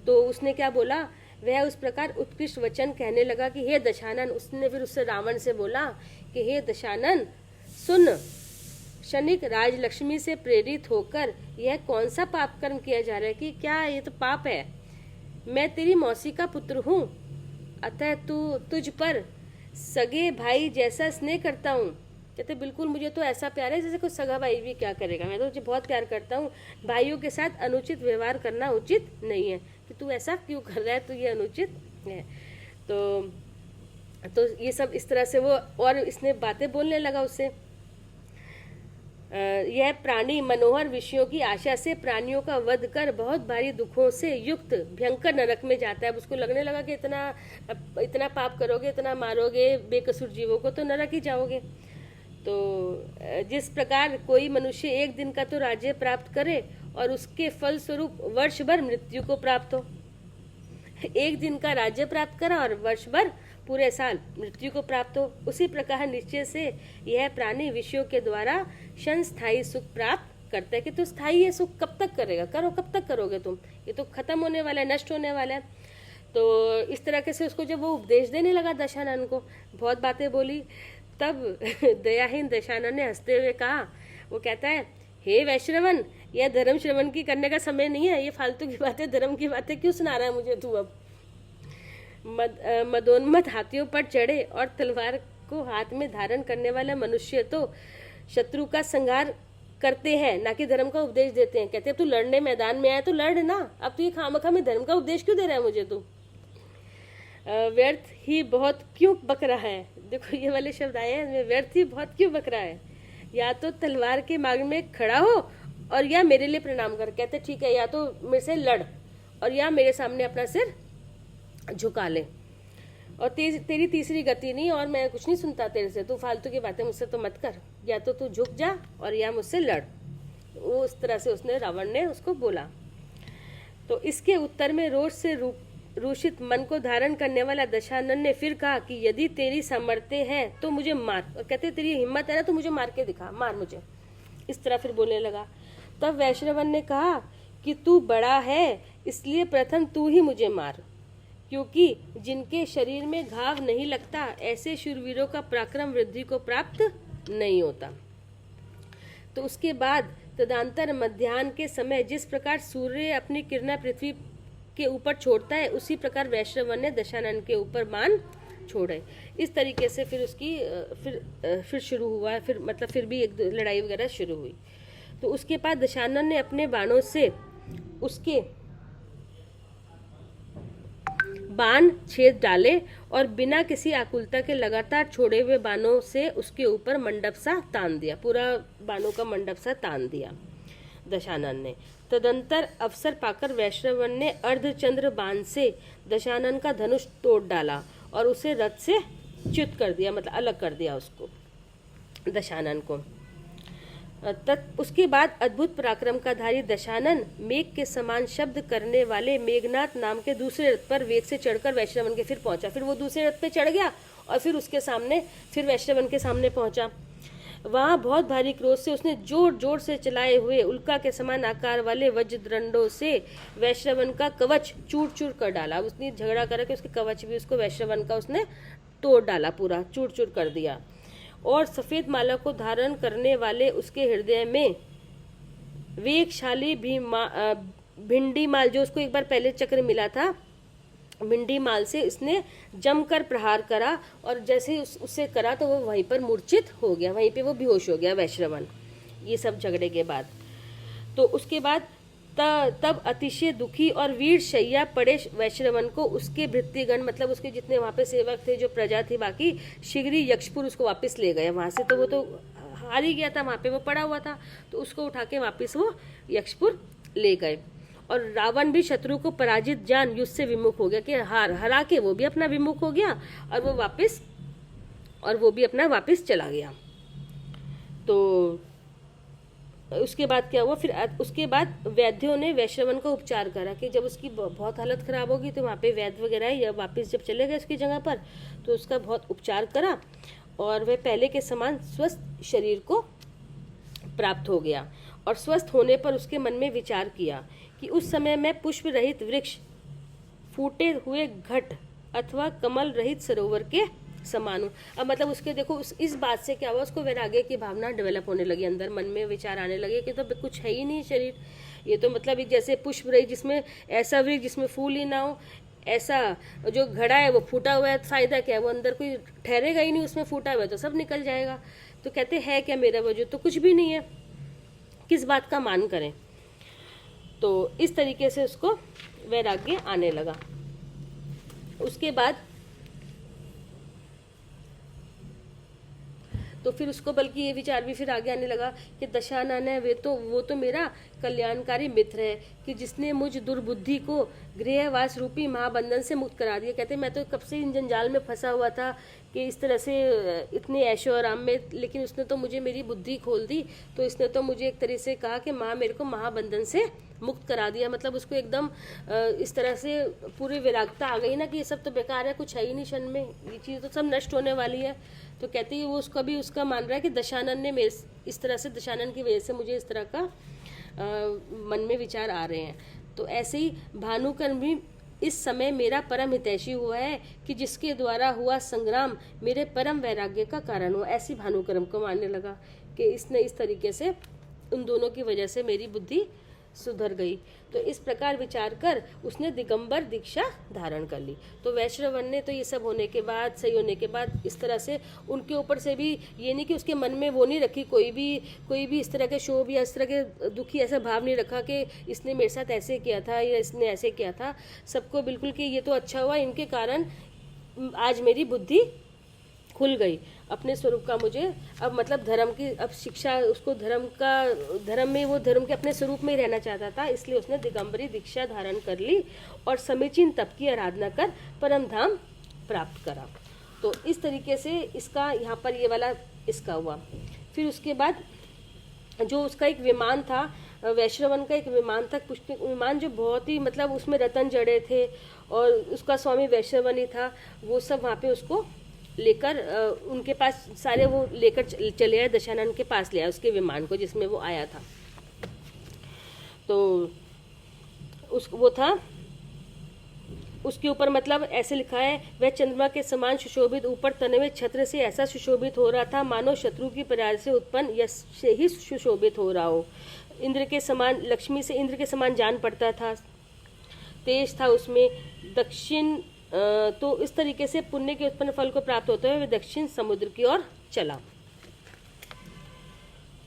तो उसने क्या बोला, वह उस प्रकार उत्कृष्ट वचन कहने लगा कि हे दशानन, उसने फिर उससे रावण से बोला कि हे दशानन सुन, क्षणिक राजलक्ष्मी से प्रेरित होकर यह कौन सा पाप कर्म किया जा रहा है कि क्या ये तो पाप है। मैं तेरी मौसी का पुत्र हूँ, अतः तुझ पर सगे भाई जैसा स्नेह करता हूँ। कहते बिल्कुल मुझे तो ऐसा प्यार है जैसे कोई सगा भाई भी क्या करेगा, मैं तो तुझे बहुत प्यार करता हूँ, भाइयों के साथ अनुचित व्यवहार करना उचित नहीं है, कि तू ऐसा क्यों कर रहा है, तो ये अनुचित है। तो ये सब इस तरह से वो, और इसने बातें बोलने लगा उससे। यह प्राणी मनोहर विषयों की आशा से प्राणियों का वध कर बहुत भारी दुखों से युक्त भयंकर नरक में जाता है। अब उसको लगने लगा कि इतना पाप करोगे, इतना मारोगे बेकसूर जीवों को, तो नरक ही जाओगे। तो जिस प्रकार कोई मनुष्य एक दिन का तो राज्य प्राप्त करे और उसके फल स्वरूप वर्ष भर मृत्यु को प्राप्त हो, एक दिन का राज्य प्राप्त करा और वर्ष भर पूरे साल मृत्यु को प्राप्त हो, उसी प्रकार निश्चय से यह प्राणी विषयों के द्वारा क्षण स्थायी सुख प्राप्त करता है। कि तो स्थायी है सुख कब तक करेगा, कब तक करोगे तुम, ये तो खत्म होने वाला है, नष्ट होने वाला है। तो इस तरह से उसको जब वो उपदेश देने लगा दशानन को, बहुत बातें बोली, तब दयाहीन दशानन ने हंसते हुए कहा, वो कहता है हे वैश्रवण, यह धर्म श्रवण की करने का समय नहीं है, ये फालतू की बातें, धर्म की बातें क्यों सुना रहा है मुझे तू अब। मदोन्मत्त हाथियों पर चढ़े और तलवार को हाथ में धारण करने वाला मनुष्य तो शत्रु का संहार करते हैं, ना कि धर्म का उपदेश देते हैं। कहते हैं तू लड़ने मैदान में आया तो लड़ ना, अब तू ये खामखा में धर्म का उपदेश क्यों दे रहा है मुझे तू? व्यर्थ ही बहुत क्यों बक रहा है। देखो ये वाले शब्द आए हैं, व्यर्थ ही बहुत क्यों बक रहा है। या तो तलवार के मार्ग में खड़ा हो और या मेरे लिए प्रणाम कर। कहते ठीक है, या तो मेरे से लड़ और या मेरे सामने अपना सिर झुका ले। और तेरी तीसरी गति नहीं, और मैं कुछ नहीं सुनता तेरे से, तू फालतू की बातें मुझसे तो मत कर, या तो तू झुक जा और या मुझसे लड़। वो उस तरह से उसने, रावण ने उसको बोला। तो इसके उत्तर में रोष से रूषित मन को धारण करने वाला दशानन ने फिर कहा कि यदि तेरी सामर्थ्य है तो मुझे मार। और कहते तेरी हिम्मत है ना तो मुझे मार के दिखा, मार मुझे। इस तरह फिर बोलने लगा। तब वैश्रवन ने कहा कि तू बड़ा है इसलिए प्रथम तू ही मुझे मार, क्योंकि जिनके शरीर में घाव नहीं लगता ऐसे शूरवीरों का पराक्रम वृद्धि को प्राप्त नहीं होता। तो उसके बाद तदंतर मध्याह्न के समय जिस प्रकार सूर्य अपनी किरणें पृथ्वी के ऊपर छोड़ता है, उसी प्रकार वैश्रवन ने दशानन के ऊपर बाण छोड़े। इस तरीके से फिर उसकी फिर शुरू हुआ, फिर मतलब फिर भी एक लड़ाई वगैरह शुरू हुई। तो उसके बाद दशानन ने अपने बाणों से उसके बाण छेद डाले और बिना किसी आकुलता के लगातार छोड़े हुए बाणों से उसके ऊपर मंडप सा तान दिया, पूरा बाणों का मंडप सा तान दिया दशानन ने। तदंतर अवसर पाकर वैश्रवन ने अर्धचंद्र बाण से दशानन का धनुष तोड़ डाला और उसे रथ से च्युत कर दिया, मतलब अलग कर दिया उसको, दशानन को। उसके बाद अद्भुत पराक्रम का धारी दशानन मेघ के समान शब्द करने वाले मेघनाथ नाम के दूसरे रथ पर वेग से चढ़कर वैश्रवन के फिर पहुंचा। फिर वो दूसरे रथ पे चढ़ गया और फिर उसके सामने, फिर वैश्रवन के सामने पहुंचा। वहां बहुत भारी क्रोध से उसने जोर जोर से चलाए हुए उल्का के समान आकार वाले वज्रदंडों से वैश्रवन का कवच चूर चूर कर डाला। उसने झगड़ा करके उसके कवच भी, उसको वैश्रवन का उसने तोड़ डाला, पूरा चूर चूर कर दिया। और सफेद माला को धारण करने वाले उसके हृदय में वेगशाली भिंडी माल, जो उसको एक बार पहले चक्र मिला था, भिंडी माल से इसने जमकर प्रहार करा और जैसे ही उससे करा तो वो वहीं पर मूर्छित हो गया, वहीं पे वो बेहोश हो गया वैश्रवन, ये सब झगड़े के बाद। तो उसके बाद तब अतिशय दुखी और वीर शैया पड़े वैश्रवन को उसके भृत्यगण, मतलब उसके जितने वहां पे सेवक थे, जो प्रजा थी बाकी, शीघ्र ही यक्षपुर उसको वापस ले गए वहां से। तो वो तो हार ही गया था, वहां पे वो पड़ा हुआ था, तो उसको उठा के वापस वो यक्षपुर ले गए। और रावण भी शत्रु को पराजित जान युद्ध से विमुख हो गया, कि हरा के वो भी अपना विमुख हो गया और वो भी अपना वापस चला गया। तो उसके बाद क्या हुआ, फिर उसके बाद वैद्यों ने वैश्रवन का उपचार करा, कि जब उसकी बहुत हालत खराब होगी तो वहाँ पे वैद्य वगैरह या वापस जब चले गए उसकी जगह पर, तो उसका बहुत उपचार करा और वह पहले के समान स्वस्थ शरीर को प्राप्त हो गया। और स्वस्थ होने पर उसके मन में विचार किया कि उस समय मैं पुष्प रहित वृक्ष, फूटे हुए घट अथवा कमल रहित सरोवर के समान हूँ। अब मतलब उसके देखो इस बात से क्या हुआ, उसको वैराग्य की भावना डेवलप होने लगी, अंदर मन में विचार आने लगे कि तो कुछ है ही नहीं शरीर, ये तो मतलब एक जैसे पुष्प रही जिसमें ऐसा वृक्ष जिसमें फूल ही ना हो, ऐसा जो घड़ा है वो फूटा हुआ है, फायदा क्या है, वो अंदर कोई ठहरेगा ही नहीं, उसमें फूटा हुआ है तो सब निकल जाएगा। तो कहते हैं क्या मेरा वजूद, तो कुछ भी नहीं है, किस बात का मान करें। तो इस तरीके से उसको वैराग्य आने लगा। उसके बाद तो फिर उसको बल्कि ये विचार भी फिर आगे आने लगा कि दशानन है वो तो मेरा कल्याणकारी मित्र है, कि जिसने मुझ दुर्बुद्धि को गृहवास रूपी महाबंधन से मुक्त करा दिया। कहते मैं तो कब से इन जंजाल में फंसा हुआ था कि इस तरह से इतने ऐशो आराम में, लेकिन उसने तो मुझे मेरी बुद्धि खोल दी, तो इसने तो मुझे एक तरह से कहा कि मेरे को महाबंधन से मुक्त करा दिया। मतलब उसको एकदम इस तरह से पूरी विरागता आ गई ना कि ये सब तो बेकार है, कुछ है ही नहीं क्षण में, ये चीज़ तो सब नष्ट होने वाली है। तो कहते हैं वो उसका भी उसका मान रहा है कि दशानन ने मेरे इस तरह से, दशानन की वजह से मुझे इस तरह का मन में विचार आ रहे हैं। तो ऐसे ही भानुकर्ण भी इस समय मेरा परम हितैषी हुआ है, कि जिसके द्वारा हुआ संग्राम मेरे परम वैराग्य का कारण हुआ। ऐसी भानुकर्ण को मानने लगा कि इसने इस तरीके से उन दोनों की वजह से मेरी बुद्धि सुधर गई। तो इस प्रकार विचार कर उसने दिगंबर दीक्षा धारण कर ली। तो वैश्रवन ने तो ये सब होने के बाद, सही होने के बाद, इस तरह से उनके ऊपर से भी ये नहीं कि उसके मन में वो नहीं रखी कोई भी इस तरह के शोभ या इस तरह के दुखी ऐसा भाव नहीं रखा कि इसने मेरे साथ ऐसे किया था या इसने ऐसे किया था। सबको बिल्कुल कि ये तो अच्छा हुआ, इनके कारण आज मेरी बुद्धि खुल गई, अपने स्वरूप का मुझे अब मतलब धर्म की अब शिक्षा, उसको धर्म में वो धर्म के अपने स्वरूप में ही रहना चाहता था, इसलिए उसने दिगंबरी दीक्षा धारण कर ली और समीचीन तप की आराधना कर परम धाम प्राप्त करा। तो इस तरीके से इसका यहाँ पर ये वाला इसका हुआ। फिर उसके बाद जो उसका एक विमान था, वैश्रवन का एक विमान था, पुष्पक विमान, जो बहुत ही मतलब उसमें रतन जड़े थे और उसका स्वामी वैश्रवन ही था। वो सब वहाँ पे उसको लेकर उनके पास सारे वो लेकर चले आए, दशानन के पास ले आए उसके विमान को जिसमें वो आया था। तो वो था, उसके ऊपर मतलब ऐसे लिखा है, वह चंद्रमा के समान सुशोभित ऊपर तने हुए छत्र से ऐसा सुशोभित हो रहा था मानो शत्रु की पराजय से उत्पन्न यश से ही सुशोभित हो रहा हो। इंद्र के समान, लक्ष्मी से इंद्र के समान जान पड़ता था, तेज था उसमें। दक्षिण तो इस तरीके से पुण्य के उत्पन्न फल को प्राप्त होते हुए वे दक्षिण समुद्र की ओर चला।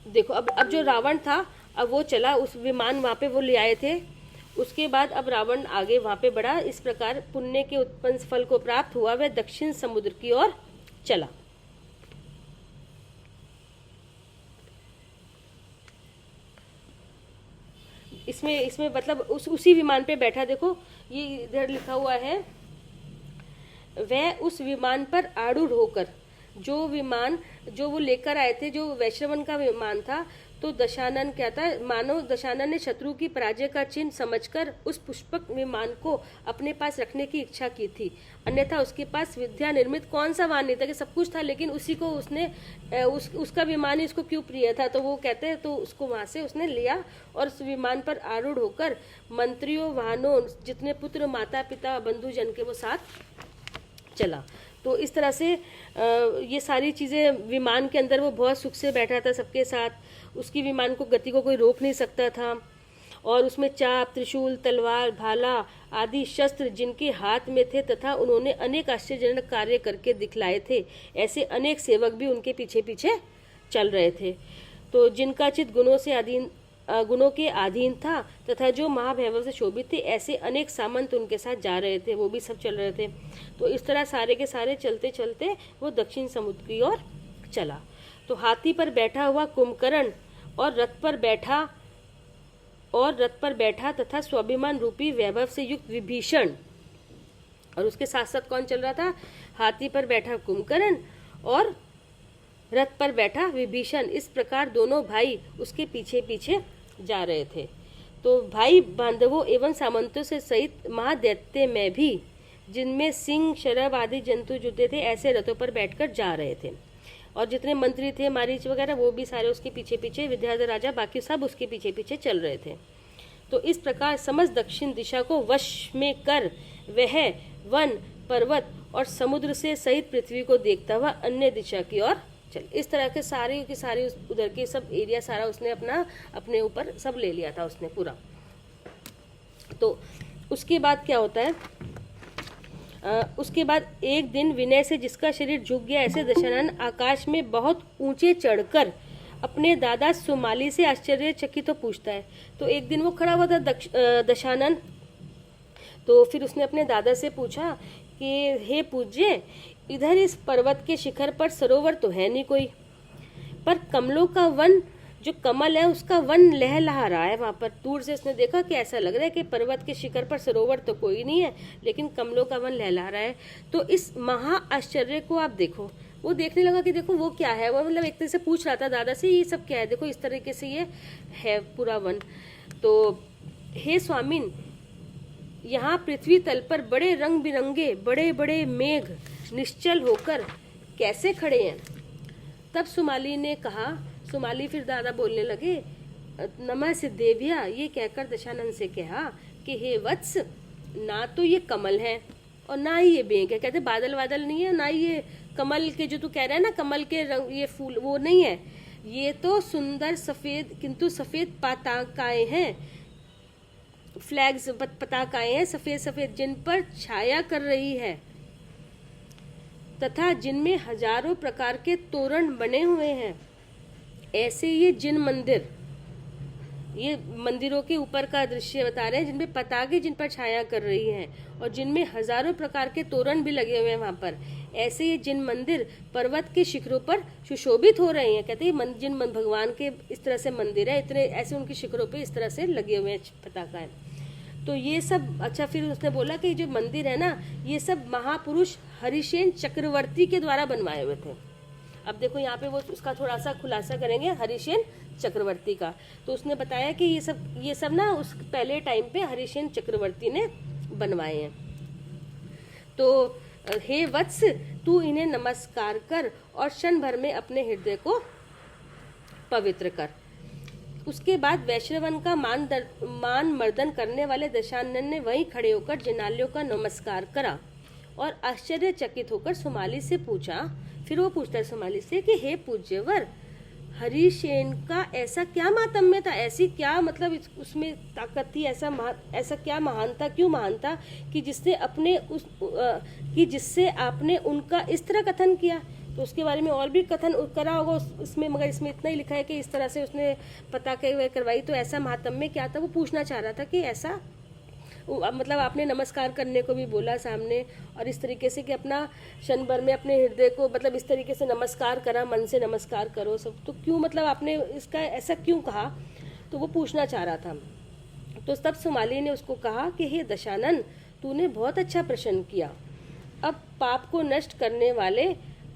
देखो अब जो रावण था, अब वो चला, उस विमान वहां पे वो ले आए थे। उसके बाद अब रावण आगे वहां पे बढ़ा। इस प्रकार पुण्य के उत्पन्न फल को प्राप्त हुआ, वह दक्षिण समुद्र की ओर चला। इसमें मतलब उसी विमान पे बैठा। देखो ये इधर लिखा हुआ है, वह उस विमान पर आरूढ़ होकर, जो विमान जो वो लेकर आए थे, जो वैश्रवन का विमान था, तो दशानन क्या था, मानो दशानन ने शत्रु की पराजय का चिन्ह समझकर उस पुष्पक विमान को अपने पास रखने की इच्छा की थी। अन्यथा उसके पास विद्या निर्मित कौन सा वाहन नहीं था, कि सब कुछ था लेकिन उसी को उसने उसका विमान ही उसको क्यों प्रिय था, तो वो कहते हैं तो उसको वहां से उसने लिया और उस विमान पर आरूढ़ होकर मंत्रियों, वाहनों, जितने पुत्र, माता पिता, बंधु जन के वो साथ चला। तो इस तरह से ये सारी चीज़ें विमान के अंदर, वो बहुत सुख से बैठा था सबके साथ। उसकी विमान को गति को कोई रोक नहीं सकता था। और उसमें चाप, त्रिशूल, तलवार, भाला आदि शस्त्र जिनके हाथ में थे तथा उन्होंने अनेक आश्चर्यजनक कार्य करके दिखलाए थे, ऐसे अनेक सेवक भी उनके पीछे पीछे चल रहे थे। तो जिनका चित्त गुणों के अधीन था तथा जो महावैभव से शोभित थे, ऐसे अनेक सामंत उनके साथ जा रहे थे, वो भी सब चल रहे थे। तो इस तरह सारे के सारे चलते चलते वो दक्षिण समुद्र की ओर चला। तो हाथी पर बैठा हुआ कुंभकर्ण और रथ पर बैठा तथा स्वाभिमान रूपी वैभव से युक्त विभीषण, और उसके साथ साथ कौन चल रहा था, हाथी पर बैठा कुंभकर्ण और रथ पर बैठा विभीषण। इस प्रकार दोनों भाई उसके पीछे पीछे जा रहे थे। तो भाई बांधवों एवं सामंतों से सहित महादैत्य में भी, जिनमें सिंह, शरभ आदि जंतु जुटे थे, ऐसे रथों पर बैठकर जा रहे थे। और जितने मंत्री थे, मारीच वगैरह, वो भी सारे उसके पीछे पीछे, विद्याधर राजा, बाकी सब उसके पीछे पीछे चल रहे थे। तो इस प्रकार समस्त दक्षिण दिशा को वश में कर वह वन, पर्वत और समुद्र से सहित पृथ्वी को देखता हुआ अन्य दिशा की ओर चल। इस तरह के सारी की सारी उधर के सब एरिया सारा उसने अपने ऊपर सब ले लिया था उसने पूरा। तो उसके बाद क्या होता है, उसके बाद एक दिन विनय से जिसका शरीर झुक गया, ऐसे दशानन आकाश में बहुत ऊंचे चढ़कर अपने दादा सुमाली से आश्चर्यचकित तो पूछता है। तो एक दिन वो खड़ा हुआ था दशानन, तो फिर उसने अपने दादा से पूछा कि हे पूज्य, इधर इस पर्वत के शिखर पर सरोवर तो है नहीं कोई, पर कमलों का वन, जो कमल है उसका वन लहलहा रहा है वहां पर। दूर से उसने देखा कि ऐसा लग रहा है कि पर्वत के शिखर पर सरोवर तो कोई नहीं है, लेकिन कमलों का वन लहलहा रहा है। तो इस महा आश्चर्य को आप देखो। वो देखने लगा कि देखो वो क्या है, वो मतलब एक तरह से पूछ रहा था दादा से, ये सब क्या है, देखो इस तरीके से ये है पूरा वन। तो हे स्वामिन, यहाँ पृथ्वी तल पर बड़े रंग बिरंगे बड़े बड़े मेघ निश्चल होकर कैसे खड़े हैं। तब सुमाली ने कहा, सुमाली फिर दादा बोलने लगे, नमः सिद्धेविया, ये कहकर दशानन से कहा कि हे वत्स, ना तो ये कमल है और ना ही ये मेघ है। कहते बादल वादल नहीं है, ना ये कमल के जो तू कह रहा है ना, कमल के रंग ये फूल वो नहीं है, ये तो सुंदर सफेद किंतु सफेद पताकाएं हैं फ्लैग्स पताकाएं हैं सफेद सफेद जिन पर छाया कर रही है तथा जिनमें हजारों प्रकार के तोरण बने हुए हैं। ऐसे ये जिन मंदिर, ये मंदिरों के ऊपर का दृश्य बता रहे हैं जिनमें पताके जिन पर छाया कर रही हैं और जिनमें हजारों प्रकार के तोरण भी लगे हुए हैं वहां पर। ऐसे ये जिन मंदिर पर्वत के शिखरों पर सुशोभित हो रहे हैं। कहते हैं जिन भगवान के इस तरह से मंदिर है, इतने ऐसे उनके शिखरों पे इस तरह से लगे हुए हैं पताका। तो ये सब अच्छा, फिर उसने बोला कि जो मंदिर है ना, ये सब महापुरुष हरिसेन चक्रवर्ती के द्वारा बनवाए हुए थे। अब देखो यहाँ पे वो उसका थोड़ा सा खुलासा करेंगे हरिसेन चक्रवर्ती का। तो उसने बताया कि ये सब ना उस पहले टाइम पे हरिसेन चक्रवर्ती ने बनवाए हैं। तो हे वत्स, तू इन्हें नमस्कार कर और क्षण भर में अपने हृदय को पवित्र कर। उसके बाद वैश्रवन का मान मर्दन करने वाले दशानन ने वहीं खड़े होकर जिनालयों का नमस्कार करा और आश्चर्यचकित होकर सुमाली से पूछा। फिर वो पूछता है सुमाली से कि हे पूज्यवर, हरिसेन का ऐसा क्या मातम्य था, ऐसी क्या मतलब उसमें ताकत थी, ऐसा क्या महान था, क्यों महान था कि जिससे आपने उनका इस तरह कथन किया। तो उसके बारे में और भी कथन करा होगा इसमें, मगर इसमें इतना ही लिखा है कि इस तरह से उसने पताके करवाई। तो ऐसा महात्म्य क्या था, वो पूछना चाह रहा था कि ऐसा मतलब आपने नमस्कार करने को भी बोला सामने, और इस तरीके से कि अपना क्षण भर में अपने हृदय को मतलब इस तरीके से नमस्कार करा, मन से नमस्कार करो सब, तो क्यों मतलब आपने इसका ऐसा क्यों कहा, तो वो पूछना चाह रहा था। तो तब सुमाली ने उसको कहा कि हे दशानन, तूने बहुत अच्छा प्रश्न किया। अब पाप को नष्ट करने वाले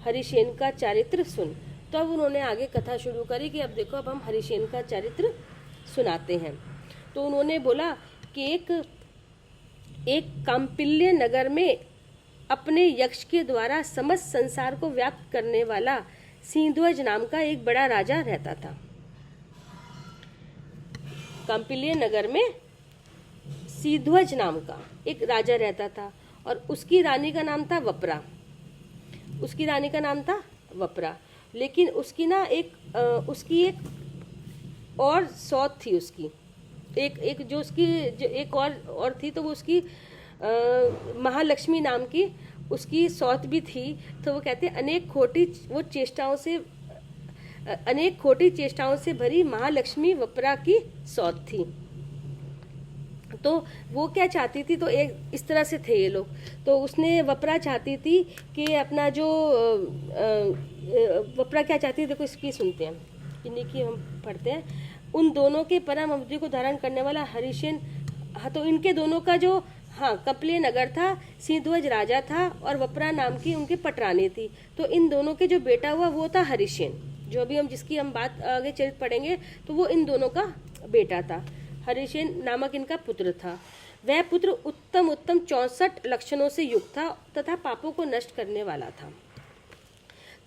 हरिसेन का चरित्र सुन। तो अब उन्होंने आगे कथा शुरू करी कि अब देखो, अब हम हरिसेन का चरित्र सुनाते हैं। तो उन्होंने बोला कि एक काम्पिल्य नगर में अपने यक्ष के द्वारा समस्त संसार को व्याप्त करने वाला सिंध्वज नाम का एक बड़ा राजा रहता था। काम्पिल्य नगर में सिंध्वज नाम का एक राजा रहता था और उसकी रानी का नाम था वप्रा। उसकी रानी का नाम था वप्रा, लेकिन उसकी ना उसकी एक और सौत थी। उसकी एक जो उसकी जो एक और थी, तो वो उसकी महालक्ष्मी नाम की उसकी सौत भी थी। तो वो कहते अनेक खोटी चेष्टाओं से भरी महालक्ष्मी वप्रा की सौत थी। तो वो क्या चाहती थी, तो एक इस तरह से थे ये लोग। तो उसने वप्रा चाहती थी कि अपना जो वप्रा क्या चाहती थी, देखो इसकी सुनते हैं, इन्हीं की हम पढ़ते हैं। उन दोनों के परम अवधि को धारण करने वाला हरिसेन, हाँ तो इनके दोनों का जो कपिल्य नगर था, सिंध्वज राजा था और वप्रा नाम की उनकी पटरानी थी। तो इन दोनों के जो बेटा हुआ वो था हरिसेन, जो अभी जिसकी हम बात आगे चरित्र पढ़ेंगे, तो वो इन दोनों का बेटा था। हरिसेन नामक इनका पुत्र था। वह पुत्र उत्तम 64 लक्षणों से युक्त था तथा पापों को नष्ट करने वाला था।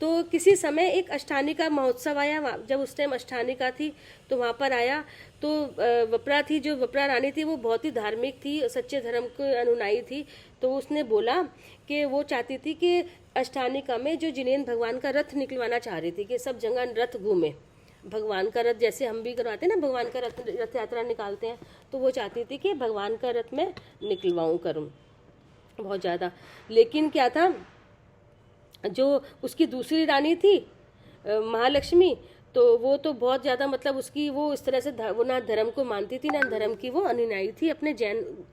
तो किसी समय एक अष्टानिका महोत्सव आया। जब उस टाइम अष्टानिका थी तो वहाँ पर आया, तो वप्रा थी, जो वप्रा रानी थी, वो बहुत ही धार्मिक थी, सच्चे धर्म को अनुयायी थी। तो उसने बोला कि वो चाहती थी कि अष्टानिका में जो जिनेन्द्र भगवान का रथ निकलवाना चाह रही थी कि सब जगह रथ घूमे, भगवान का रथ, जैसे हम भी करवाते हैं ना, भगवान का रथ यात्रा निकालते हैं, तो वो चाहती थी कि भगवान का रथ मैं निकलवाऊँ करूँ बहुत ज़्यादा। लेकिन क्या था, जो उसकी दूसरी रानी थी महालक्ष्मी, तो वो तो बहुत ज़्यादा मतलब उसकी वो इस तरह से वो ना धर्म को मानती थी ना धर्म की वो अनुयायी थी अपने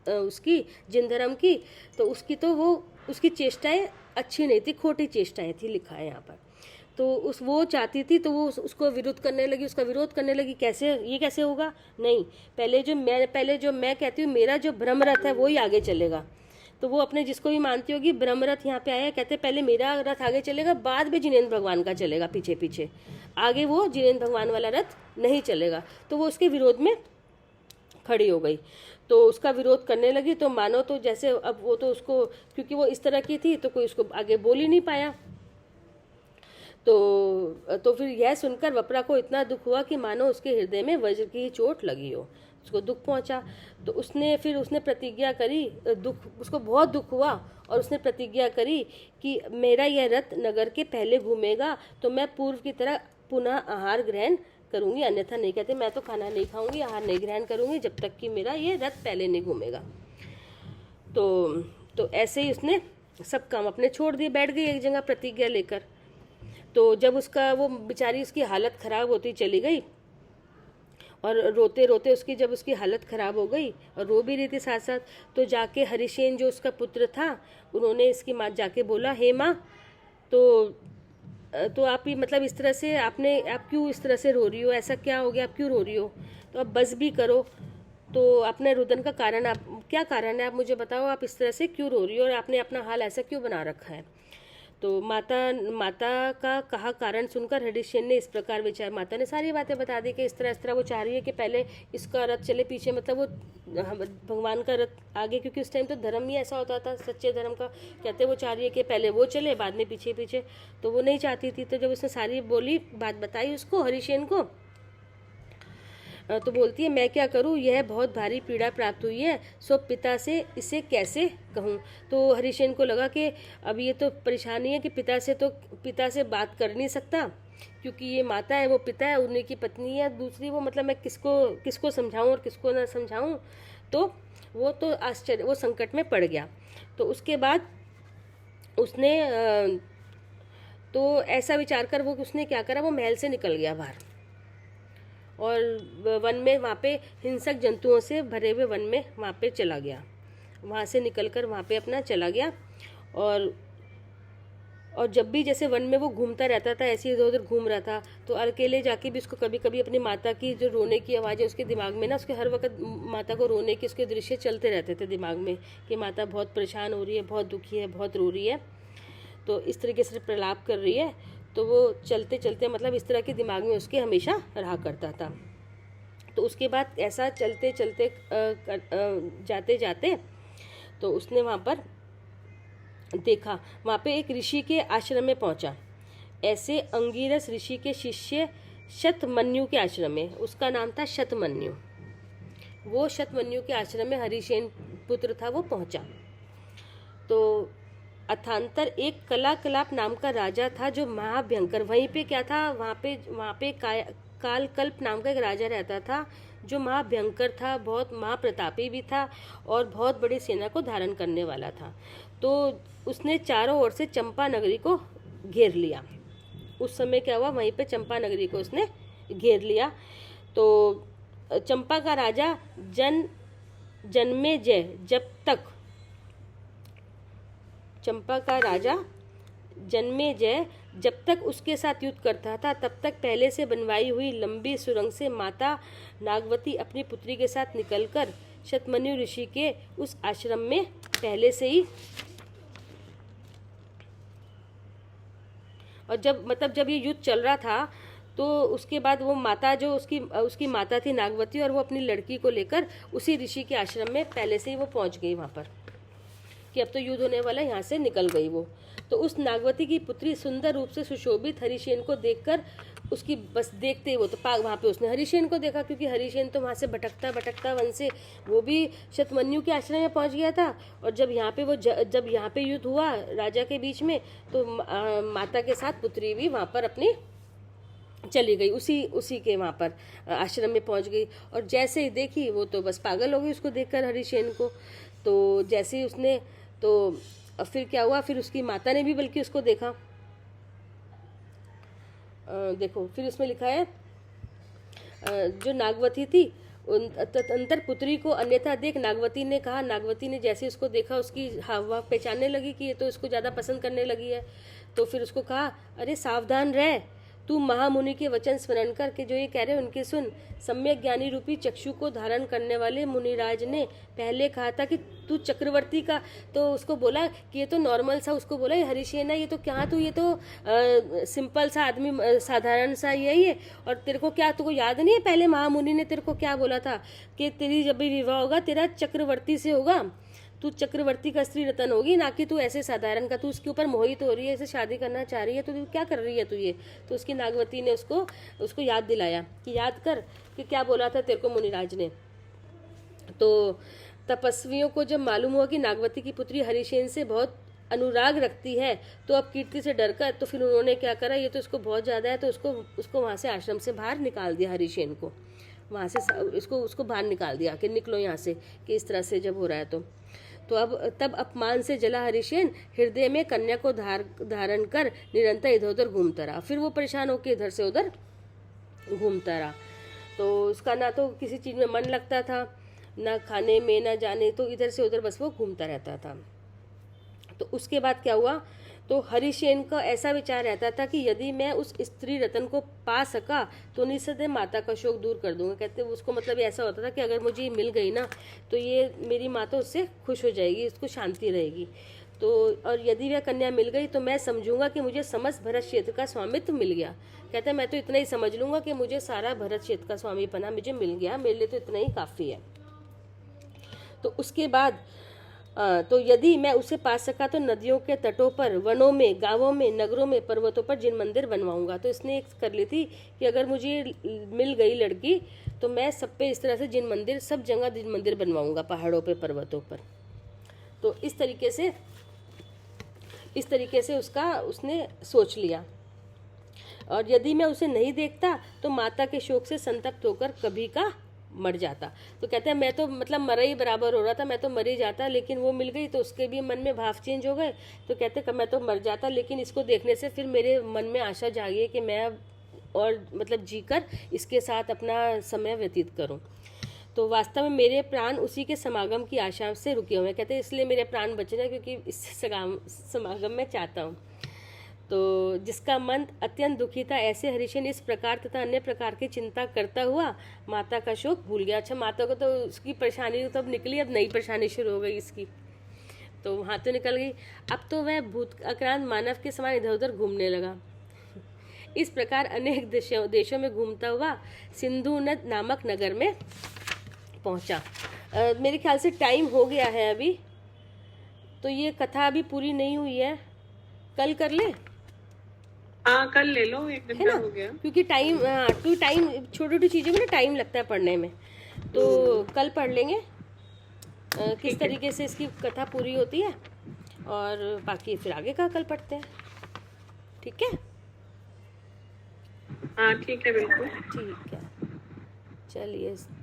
उसकी जिन धर्म की। तो उसकी चेष्टाएं अच्छी नहीं थी, खोटी चेष्टाएं थी, लिखा है यहाँ पर। तो वो चाहती थी, तो वो उसको विरोध करने लगी, उसका विरोध करने लगी। ये कैसे होगा, नहीं, पहले जो मैं कहती हूँ मेरा जो ब्रह्मरथ है वो ही आगे चलेगा। तो वो अपने जिसको भी मानती होगी ब्रह्मरथ यहाँ पे आया, कहते पहले मेरा रथ आगे चलेगा, बाद में जिनेन्द्र भगवान का चलेगा पीछे पीछे, आगे वो जिनेन्द्र भगवान वाला रथ नहीं चलेगा। तो वो उसके विरोध में खड़ी हो गई, तो उसका विरोध करने लगी। तो मानो तो जैसे अब वो तो उसको, क्योंकि वो इस तरह की थी तो कोई उसको आगे बोल ही नहीं पाया। तो फिर यह सुनकर वप्रा को इतना दुख हुआ कि मानो उसके हृदय में वज्र की चोट लगी हो, उसको दुख पहुंचा। तो उसने प्रतिज्ञा करी, उसको बहुत दुख हुआ और उसने प्रतिज्ञा करी कि मेरा यह रथ नगर के पहले घूमेगा तो मैं पूर्व की तरह पुनः आहार ग्रहण करूँगी, अन्यथा नहीं कहते। मैं तो खाना नहीं खाऊंगी, आहार नहीं ग्रहण करूँगी जब तक कि मेरा ये रथ पहले नहीं घूमेगा। तो ऐसे ही उसने सब काम अपने छोड़ दिए, बैठ गई एक जगह प्रतिज्ञा लेकर। तो जब उसका वो बेचारी उसकी हालत ख़राब होती चली गई और रोते रोते जब उसकी हालत ख़राब हो गई और रो भी रही थी साथ साथ, तो जाके हरिसेन जो उसका पुत्र था, उन्होंने इसकी माँ जाके बोला, हे माँ, तो आप ही मतलब इस तरह से आप क्यों इस तरह से रो रही हो, ऐसा क्या हो गया, आप क्यों रो रही हो, तो आप बस भी करो। तो अपने रुदन का कारण क्या कारण है, आप मुझे बताओ, आप इस तरह से क्यों रो रही हो और आपने अपना हाल ऐसा क्यों बना रखा है। तो माता का कहा कारण सुनकर हरिसेन ने इस प्रकार विचार, माता ने सारी बातें बता दी कि इस तरह वो चाह रही है कि पहले इसका रथ चले पीछे, मतलब वो भगवान का रथ आगे, क्योंकि उस टाइम तो धर्म ही ऐसा होता था, सच्चे धर्म का कहते वो चाह रही है कि पहले वो चले बाद में पीछे पीछे, तो वो नहीं चाहती थी। तो जब उसने सारी बात बताई उसको, हरिसेन को, तो बोलती है, मैं क्या करूं, यह बहुत भारी पीड़ा प्राप्त हुई है, सो पिता से इसे कैसे कहूं। तो हरिसेन को लगा कि अब ये तो परेशानी है कि पिता से बात कर नहीं सकता, क्योंकि ये माता है, वो पिता है, उन्हीं की पत्नी है दूसरी, वो मतलब मैं किसको समझाऊं और किसको ना समझाऊं। तो वो संकट में पड़ गया। तो उसके बाद उसने तो ऐसा विचार कर उसने क्या करा, वो महल से निकल गया बाहर और वन में, वहाँ पे हिंसक जंतुओं से भरे हुए वन में वहाँ पे चला गया। वहाँ से निकलकर वहाँ पे अपना चला गया और जब भी जैसे वन में वो घूमता रहता था, ऐसे इधर उधर घूम रहा था, तो अकेले जाके भी उसको कभी कभी अपनी माता की जो रोने की आवाज़ है उसके दिमाग में ना, उसके हर वक्त माता को रोने के उसके दृश्य चलते रहते थे दिमाग में कि माता बहुत परेशान हो रही है, बहुत दुखी है, बहुत रो रही है, तो इस तरीके से प्रलाप कर रही है। तो वो चलते चलते मतलब इस तरह के दिमाग में उसके हमेशा रहा करता था। तो उसके बाद ऐसा चलते चलते जाते जाते तो उसने वहाँ पर देखा, वहाँ पे एक ऋषि के आश्रम में पहुँचा। ऐसे अंगिरस ऋषि के शिष्य शतमन्यु के आश्रम में, उसका नाम था शतमन्यु, वो शतमन्यु के आश्रम में हरिसेन पुत्र था, वो पहुँचा। तो अथांतर एक कलाकलाप नाम का राजा था जो महाभयंकर, वहीं पे क्या था, वहाँ पे कालकल्प नाम का एक राजा रहता था जो महाभयंकर था, बहुत महाप्रतापी भी था और बहुत बड़ी सेना को धारण करने वाला था। तो उसने चारों ओर से चंपा नगरी को घेर लिया। उस समय क्या हुआ, वहीं पे चंपा नगरी को उसने घेर लिया। तो चंपा का राजा जन्मेजय जब तक उसके साथ युद्ध करता था, तब तक पहले से बनवाई हुई लंबी सुरंग से माता नागवती अपनी पुत्री के साथ निकलकर शतमन्यु ऋषि के उस आश्रम में पहले से ही, और जब ये युद्ध चल रहा था, तो उसके बाद वो माता जो उसकी माता थी नागवती, और वो अपनी लड़की को लेकर उसी ऋषि के आश्रम में पहले से ही वो पहुंच गई वहाँ पर कि अब तो युद्ध होने वाला, यहाँ से निकल गई वो। तो उस नागवती की पुत्री सुंदर रूप से सुशोभित हरिसेन को देखकर उसकी बस देखते ही वो तो वहाँ पे उसने हरिसेन को देखा, क्योंकि हरिसेन तो वहाँ से भटकता वन से वो भी शतमन्यु के आश्रम में पहुँच गया था। और जब यहाँ पे युद्ध हुआ राजा के बीच में, तो माता के साथ पुत्री भी वहाँ पर अपनी चली गई, उसी के वहाँ पर आश्रम में पहुँच गई। और जैसे ही देखी वो तो बस पागल हो गई उसको देखकर हरिसेन को। तो जैसे ही उसने तो फिर क्या हुआ, फिर उसकी माता ने भी बल्कि उसको देखा। देखो फिर उसमें लिखा है, जो नागवती थी अंतर पुत्री को अन्यथा देख नागवती ने कहा, नागवती ने जैसे उसको देखा उसकी हाव पहचानने लगी कि ये तो इसको ज़्यादा पसंद करने लगी है। तो फिर उसको कहा, अरे सावधान रह, तू महामुनि के वचन स्मरण करके जो ये कह रहे उनके सुन। सम्यक ज्ञानी रूपी चक्षु को धारण करने वाले मुनिराज ने पहले कहा था कि तू चक्रवर्ती का, तो उसको बोला कि ये तो नॉर्मल सा, उसको बोला ये हरिसेन है, ये तो क्या, तू ये तो सिंपल सा आदमी, साधारण सा यही है, और तेरे को क्या, तुझको याद नहीं है पहले महामुनि ने तेरे को क्या बोला था कि तेरी जब भी विवाह होगा तेरा चक्रवर्ती से होगा, तू चक्रवर्ती का स्त्री रतन होगी, ना कि तू ऐसे साधारण का, तू उसके ऊपर मोहित हो रही है, ऐसे शादी करना चाह रही है, तो तू क्या कर रही है तू ये। तो उसकी नागवती ने उसको याद दिलाया कि याद कर कि क्या बोला था तेरे को मुनिराज ने। तो तपस्वियों को जब मालूम हुआ कि नागवती की पुत्री हरिसेन से बहुत अनुराग रखती है। तो अब कीर्ति से डरकर तो फिर उन्होंने क्या करा, ये तो इसको बहुत ज़्यादा है, तो उसको वहाँ से आश्रम से बाहर निकाल दिया, हरिसेन को वहाँ से उसको बाहर निकाल दिया कि निकलो यहाँ से, कि इस तरह से जब हो रहा है तो अब तब अपमान से जला हरिसेन हृदय में कन्या को धारण कर निरंतर इधर उधर घूमता रहा। फिर वो परेशान होकर इधर से उधर घूमता रहा। तो उसका ना तो किसी चीज़ में मन लगता था, ना खाने में ना जाने, तो इधर से उधर बस वो घूमता रहता था। तो उसके बाद क्या हुआ, तो हरिसेन का ऐसा विचार रहता था कि यदि मैं उस स्त्री रतन को पा सका तो निस्संदेह माता का शोक दूर कर दूंगा। कहते उसको मतलब ऐसा होता था कि अगर मुझे ये मिल गई ना तो ये मेरी माँ तो उससे खुश हो जाएगी, उसको शांति रहेगी। तो और यदि वह कन्या मिल गई तो मैं समझूंगा कि मुझे समस्त भरत क्षेत्र का स्वामित्व मिल गया। कहते मैं तो इतना ही समझ लूंगा कि मुझे सारा भरत क्षेत्र का स्वामीपना मुझे मिल गया, मेरे लिए तो इतना ही काफ़ी है। तो उसके बाद तो यदि मैं उसे पा सका तो नदियों के तटों पर, वनों में, गांवों में, नगरों में, पर्वतों पर जिन मंदिर बनवाऊंगा। तो इसने एक कर ली थी कि अगर मुझे मिल गई लड़की तो मैं सब पे इस तरह से जिन मंदिर, सब जगह जिन मंदिर बनवाऊंगा, पहाड़ों पे, पर्वतों पर। तो इस तरीके से उसने सोच लिया। और यदि मैं उसे नहीं देखता तो माता के शोक से संतप्त होकर कभी का मर जाता। तो कहते हैं मैं तो मतलब मरा ही बराबर हो रहा था, मैं तो मर ही जाता, लेकिन वो मिल गई तो उसके भी मन में भाव चेंज हो गए। तो कहते मैं तो मर जाता, लेकिन इसको देखने से फिर मेरे मन में आशा जागी कि मैं और मतलब जीकर इसके साथ अपना समय व्यतीत करूं। तो वास्तव में मेरे प्राण उसी के समागम की आशा से रुके हुए हैं। कहते हैं इसलिए मेरे प्राण बच रहे क्योंकि इस समागम में चाहता हूँ। तो जिसका मन अत्यंत दुखी था, ऐसे हरिसेन इस प्रकार तथा अन्य प्रकार की चिंता करता हुआ माता का शोक भूल गया। अच्छा, माता को तो उसकी परेशानी तो अब निकली, अब नई परेशानी शुरू हो गई इसकी, तो वहाँ तो निकल गई। अब तो वह भूत आक्रांत मानव के समान इधर उधर घूमने लगा। इस प्रकार अनेक देशों में घूमता हुआ सिंधु नद नामक नगर में पहुँचा। मेरे ख्याल से टाइम हो गया है अभी, तो ये कथा अभी पूरी नहीं हुई है, कल कर ले।
हाँ कल ले लो, 1 घंटा हो गया।
क्योंकि टाइम छोटी छोटी चीज़ों में ना टाइम लगता है पढ़ने में, तो कल पढ़ लेंगे किस तरीके से इसकी कथा पूरी होती है, और बाकी फिर आगे का कल पढ़ते हैं। ठीक है?
हाँ ठीक है, बिल्कुल
ठीक है, चलिए।